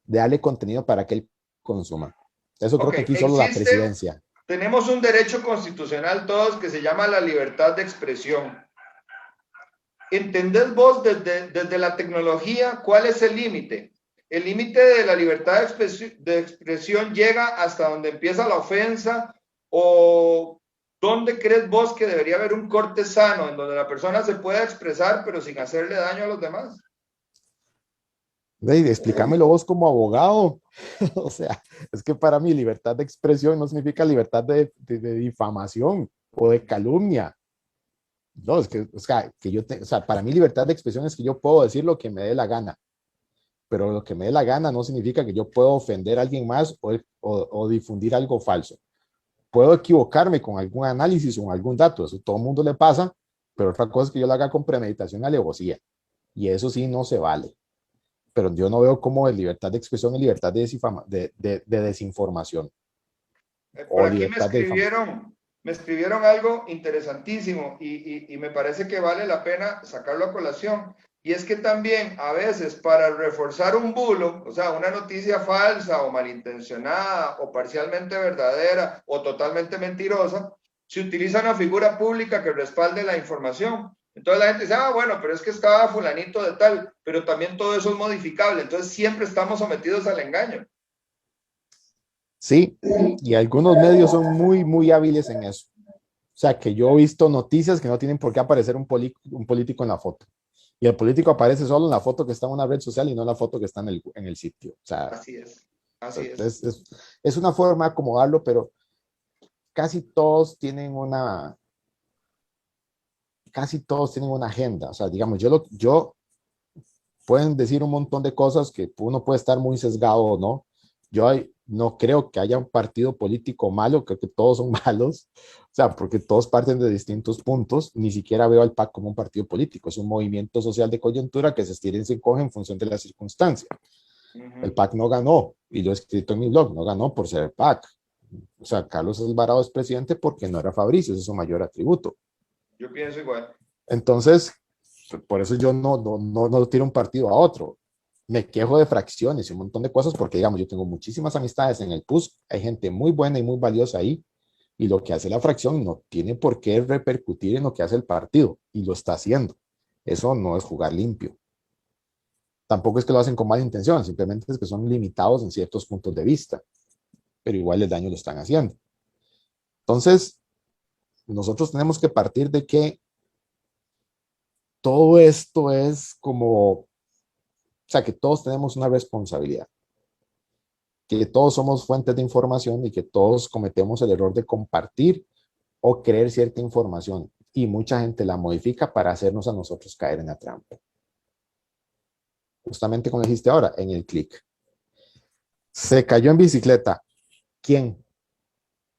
de darle contenido para que él consuma. Eso creo Ok, que aquí solo la existe, presidencia. tenemos un derecho constitucional todos que se llama la libertad de expresión. ¿Entendés vos desde la tecnología cuál es el límite? El límite de la libertad de expresión llega hasta donde empieza la ofensa o dónde crees vos que debería haber un corte sano en donde la persona se pueda expresar pero sin hacerle daño a los demás? Hey, explícamelo vos como abogado. O sea, es que para mí libertad de expresión no significa libertad de difamación o de calumnia. No, es que, o sea, o sea, para mí libertad de expresión es que yo puedo decir lo que me dé la gana, pero lo que me dé la gana no significa que yo pueda ofender a alguien más o difundir algo falso. Puedo equivocarme con algún análisis o con algún dato, eso todo el mundo le pasa, pero otra cosa es que yo lo haga con premeditación y alevosía, y eso sí no se vale. Pero yo no veo como de libertad de expresión y libertad de desinformación Por o aquí libertad de difamación. me escribieron algo interesantísimo y me parece que vale la pena sacarlo a colación. Y es que también a veces para reforzar un bulo, o sea, una noticia falsa o malintencionada o parcialmente verdadera o totalmente mentirosa, se utiliza una figura pública que respalde la información. Entonces la gente dice, bueno, pero es que estaba fulanito de tal, pero también todo eso es modificable. Entonces siempre estamos sometidos al engaño. Sí, y algunos medios son muy, muy hábiles en eso. O sea, que yo he visto noticias que no tienen por qué aparecer un político en la foto. Y el político aparece solo en la foto que está en una red social y no en la foto que está en el sitio. O sea, Así es, así es. es una forma de acomodarlo, pero casi todos tienen casi todos tienen una agenda. O sea, digamos, yo pueden decir un montón de cosas que uno puede estar muy sesgado o no. Yo no creo que haya un partido político malo, creo que todos son malos, o sea, porque todos parten de distintos puntos. Ni siquiera veo al PAC como un partido político, es un movimiento social de coyuntura que se estira y se encoge en función de la circunstancia. El PAC no ganó, y lo he escrito en mi blog, no ganó por ser el PAC. O sea, Carlos Alvarado es presidente porque no era Fabricio, ese es su mayor atributo. Yo pienso igual. Entonces, por eso yo no tiro un partido a otro. Me quejo de fracciones y un montón de cosas porque, digamos, yo tengo muchísimas amistades en el PUS, hay gente muy buena y muy valiosa ahí, y lo que hace la fracción no tiene por qué repercutir en lo que hace el partido, y lo está haciendo. Eso no es jugar limpio. Tampoco es que lo hacen con mala intención, simplemente es que son limitados en ciertos puntos de vista, pero igual el daño lo están haciendo. Entonces, nosotros tenemos que partir de que todo esto es como, o sea, que todos tenemos una responsabilidad, que todos somos fuentes de información y que todos cometemos el error de compartir o creer cierta información y mucha gente la modifica para hacernos a nosotros caer en la trampa. Justamente como dijiste ahora, en el clic. Se cayó en bicicleta. ¿Quién?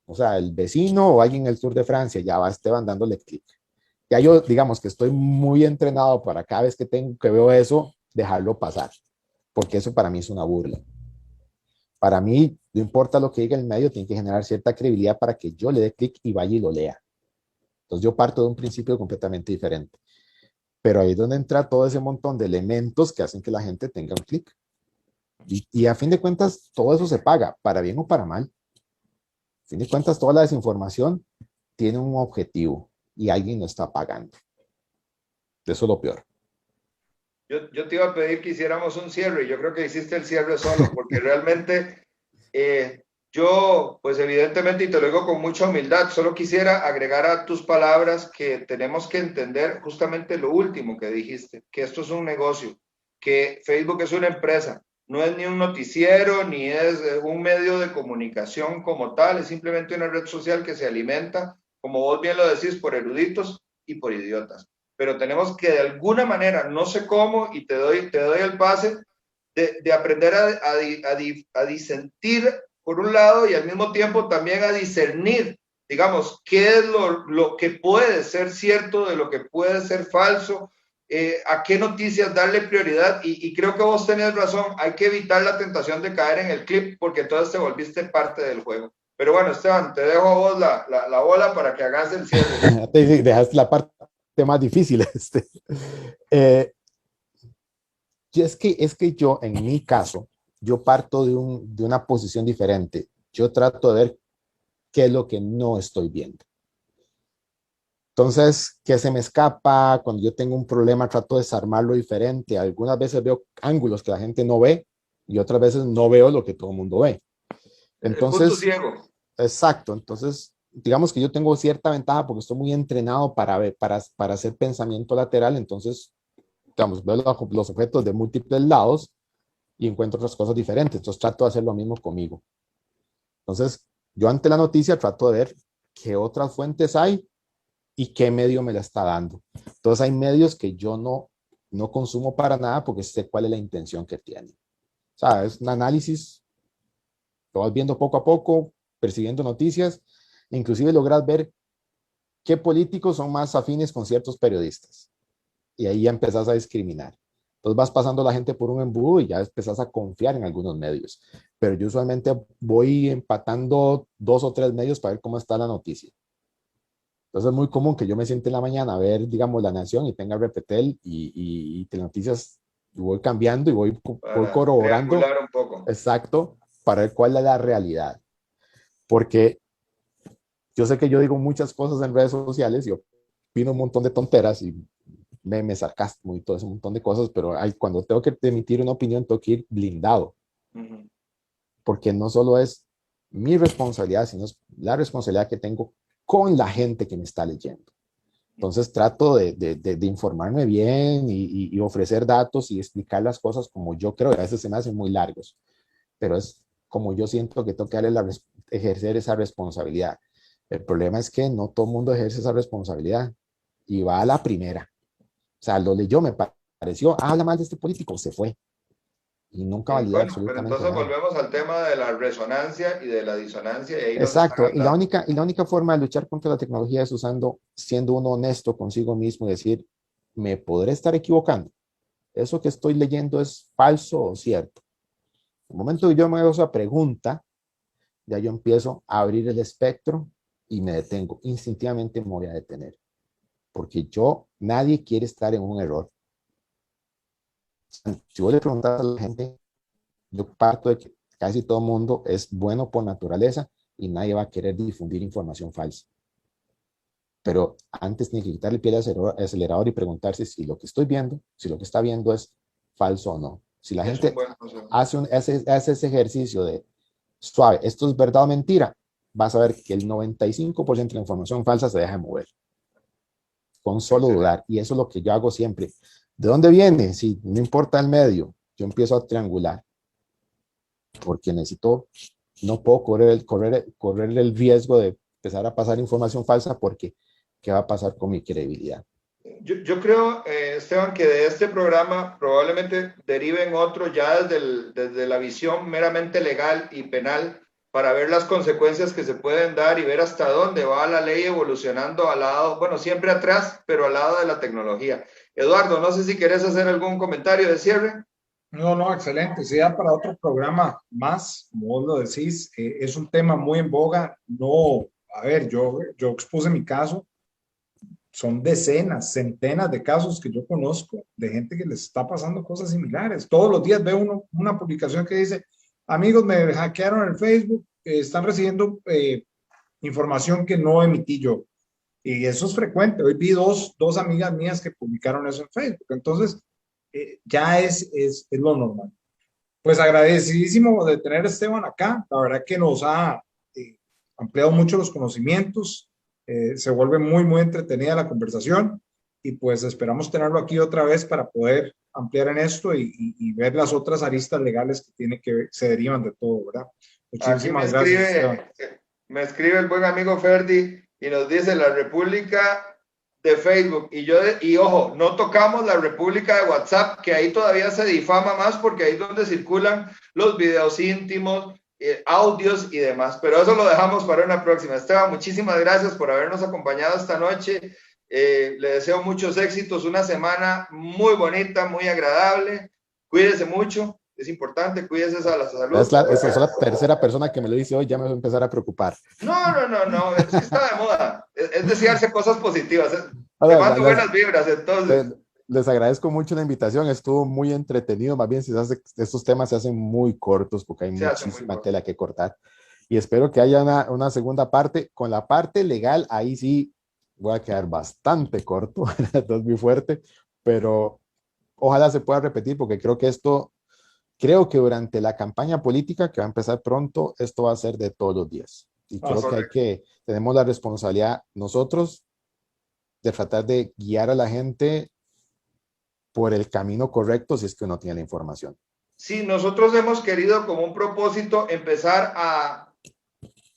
O sea, el vecino o alguien en el sur de Francia. Ya va Esteban dándole clic. Ya yo, digamos que estoy muy entrenado para cada vez que veo eso, dejarlo pasar. Porque eso para mí es una burla. Para mí, no importa lo que diga el medio, tiene que generar cierta credibilidad para que yo le dé clic y vaya y lo lea. Entonces yo parto de un principio completamente diferente. Pero ahí es donde entra todo ese montón de elementos que hacen que la gente tenga un clic. Y a fin de cuentas, todo eso se paga, para bien o para mal. A fin de cuentas, toda la desinformación tiene un objetivo y alguien lo está pagando. Eso es lo peor. Yo te iba a pedir que hiciéramos un cierre. Yo creo que hiciste el cierre solo, porque realmente yo, pues evidentemente, y te lo digo con mucha humildad, solo quisiera agregar a tus palabras que tenemos que entender justamente lo último que dijiste, que esto es un negocio, que Facebook es una empresa, no es ni un noticiero, ni es un medio de comunicación como tal, es simplemente una red social que se alimenta, como vos bien lo decís, por eruditos y por idiotas. Pero tenemos que de alguna manera, no sé cómo, y te doy el pase, de aprender a disentir por un lado y al mismo tiempo también a discernir, digamos, qué es lo que puede ser cierto de lo que puede ser falso, a qué noticias darle prioridad y creo que vos tenés razón, hay que evitar la tentación de caer en el clip porque entonces te volviste parte del juego. Pero bueno, Esteban, te dejo a vos la bola para que hagas el cierre. Dejaste la parte más difícil. Y es que yo, en mi caso, yo parto de una posición diferente. Yo trato de ver qué es lo que no estoy viendo. Entonces, ¿qué se me escapa? Cuando yo tengo un problema, trato de desarmarlo diferente. Algunas veces veo ángulos que la gente no ve y otras veces no veo lo que todo el mundo ve. El punto Entonces, ciego. exacto. Entonces, digamos que yo tengo cierta ventaja porque estoy muy entrenado para ver, para hacer pensamiento lateral. Entonces, digamos, veo los objetos de múltiples lados y encuentro otras cosas diferentes. Entonces, trato de hacer lo mismo conmigo. Entonces, yo ante la noticia trato de ver qué otras fuentes hay y qué medio me la está dando. Entonces hay medios que yo no consumo para nada porque sé cuál es la intención que tienen. O sea, es un análisis, lo vas viendo poco a poco, percibiendo noticias, inclusive logras ver qué políticos son más afines con ciertos periodistas. Y ahí ya empezás a discriminar. Entonces vas pasando la gente por un embudo y ya empezás a confiar en algunos medios. Pero yo usualmente voy empatando 2 o 3 medios para ver cómo está la noticia. Entonces es muy común que yo me siente en la mañana a ver, digamos, La Nación y tenga Repetel y Telenoticias, y voy cambiando y voy Para corroborando, triangular un poco. exacto, para ver cuál es la realidad. Porque yo sé que yo digo muchas cosas en redes sociales y opino un montón de tonteras y memes, sarcasmo y todo ese montón de cosas, pero cuando tengo que emitir una opinión, tengo que ir blindado. Porque no solo es mi responsabilidad, sino es la responsabilidad que tengo con la gente que me está leyendo. Entonces trato de informarme bien y ofrecer datos y explicar las cosas como yo creo. A veces se me hacen muy largos, pero es como yo siento que tengo que ejercer esa responsabilidad. El problema es que no todo el mundo ejerce esa responsabilidad y va a la primera. O sea, lo leyó, me pareció, habla mal de este político, se fue. Y nunca validó Bueno, pero absolutamente entonces nada. volvemos al tema de la resonancia y de la disonancia y ahí nos están Exacto, hablando. y la única forma de luchar contra la tecnología es siendo uno honesto consigo mismo y decir, me podré estar equivocando. ¿Eso que estoy leyendo es falso o cierto? En el momento que yo me hago esa pregunta, ya yo empiezo a abrir el espectro y me detengo. Instintivamente me voy a detener. Porque nadie quiere estar en un error. Si vos le preguntas a la gente, yo parto de que casi todo el mundo es bueno por naturaleza y nadie va a querer difundir información falsa. Pero antes tiene que quitarle el pie al acelerador y preguntarse si lo que estoy viendo, si lo que está viendo es falso o no. Si la Es un gente buen consejo. hace ese ejercicio de suave, esto es verdad o mentira, vas a ver que el 95% de la información falsa se deja mover con solo Excelente. dudar. Y eso es lo que yo hago siempre. ¿De dónde viene? Si no importa el medio, yo empiezo a triangular porque no puedo correr el riesgo de empezar a pasar información falsa porque ¿qué va a pasar con mi credibilidad? Yo creo, Esteban, que de este programa probablemente deriven otro ya desde la visión meramente legal y penal para ver las consecuencias que se pueden dar y ver hasta dónde va la ley evolucionando al lado, bueno, siempre atrás, pero al lado de la tecnología. Eduardo, no sé si quieres hacer algún comentario de cierre. No, excelente. Sí, ya para otro programa más, como vos lo decís, es un tema muy en boga. No, a ver, yo expuse mi caso. Son decenas, centenas de casos que yo conozco de gente que les está pasando cosas similares. Todos los días veo una publicación que dice, amigos, me hackearon el Facebook, están recibiendo información que no emití yo. Y eso es frecuente. Hoy vi dos amigas mías que publicaron eso en Facebook. Entonces, ya es lo normal. Pues agradecidísimo de tener a Esteban acá. La verdad que nos ha ampliado mucho los conocimientos. Se vuelve muy entretenida la conversación y pues esperamos tenerlo aquí otra vez para poder ampliar en esto y ver las otras aristas legales que tiene que se derivan de todo, ¿verdad? Muchísimas gracias, Esteban. Me escribe el buen amigo Ferdi y nos dice la República de Facebook y ojo, no tocamos la República de WhatsApp, que ahí todavía se difama más porque ahí es donde circulan los videos íntimos, audios y demás, pero eso lo dejamos para una próxima. Esteban, muchísimas gracias por habernos acompañado esta noche. Le deseo muchos éxitos, una semana muy bonita, muy agradable. Cuídese mucho, es importante, cuídese a la salud. Esa es la tercera persona que me lo dice hoy, ya me voy a empezar a preocupar. No, es que está de moda, es desearse cosas positivas. Te mando buenas vibras, entonces. Les agradezco mucho la invitación, estuvo muy entretenido, más bien estos temas se hacen muy cortos porque hay muchísima tela que cortar y espero que haya una segunda parte. Con la parte legal, ahí sí voy a quedar bastante corto, esto es muy fuerte, pero ojalá se pueda repetir porque creo que durante la campaña política que va a empezar pronto, esto va a ser de todos los días y creo que tenemos la responsabilidad nosotros de tratar de guiar a la gente por el camino correcto si es que uno tiene la información. Sí, nosotros hemos querido como un propósito empezar a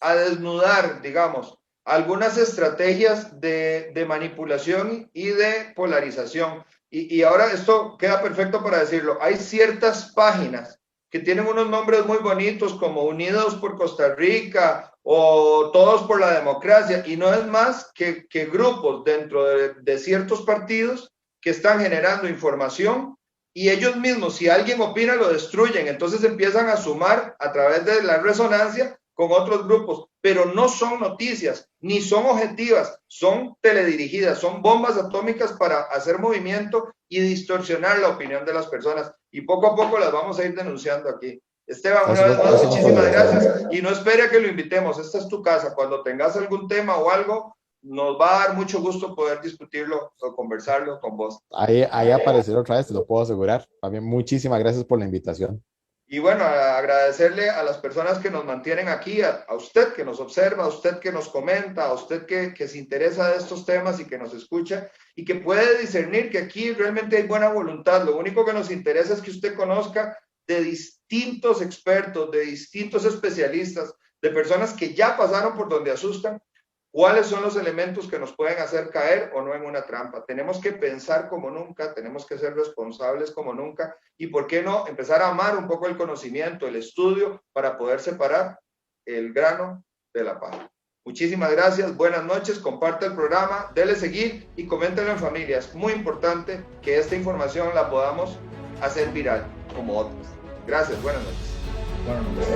desnudar, digamos, algunas estrategias de manipulación y de polarización. Y ahora esto queda perfecto para decirlo. Hay ciertas páginas que tienen unos nombres muy bonitos como Unidos por Costa Rica o Todos por la Democracia, y no es más que grupos dentro de ciertos partidos que están generando información y ellos mismos, si alguien opina, lo destruyen. Entonces empiezan a sumar a través de la resonancia con otros grupos, pero no son noticias, ni son objetivas, son teledirigidas, son bombas atómicas para hacer movimiento y distorsionar la opinión de las personas. Y poco a poco las vamos a ir denunciando aquí. Esteban, una vez más, muchísimas gracias. Y no espere a que lo invitemos, esta es tu casa. Cuando tengas algún tema o algo, nos va a dar mucho gusto poder discutirlo o conversarlo con vos. Ahí aparecerá otra vez, te lo puedo asegurar. También muchísimas gracias por la invitación. Y bueno, agradecerle a las personas que nos mantienen aquí, a usted que nos observa, a usted que nos comenta, a usted que se interesa de estos temas y que nos escucha y que puede discernir que aquí realmente hay buena voluntad. Lo único que nos interesa es que usted conozca de distintos expertos, de distintos especialistas, de personas que ya pasaron por donde asustan, cuáles son los elementos que nos pueden hacer caer o no en una trampa. Tenemos que pensar como nunca, tenemos que ser responsables como nunca y, ¿por qué no?, empezar a amar un poco el conocimiento, el estudio, para poder separar el grano de la paja. Muchísimas gracias, buenas noches, comparte el programa, dele seguir y coméntenlo en familia. Es muy importante que esta información la podamos hacer viral como otras. Gracias, buenas noches. Buenas noches.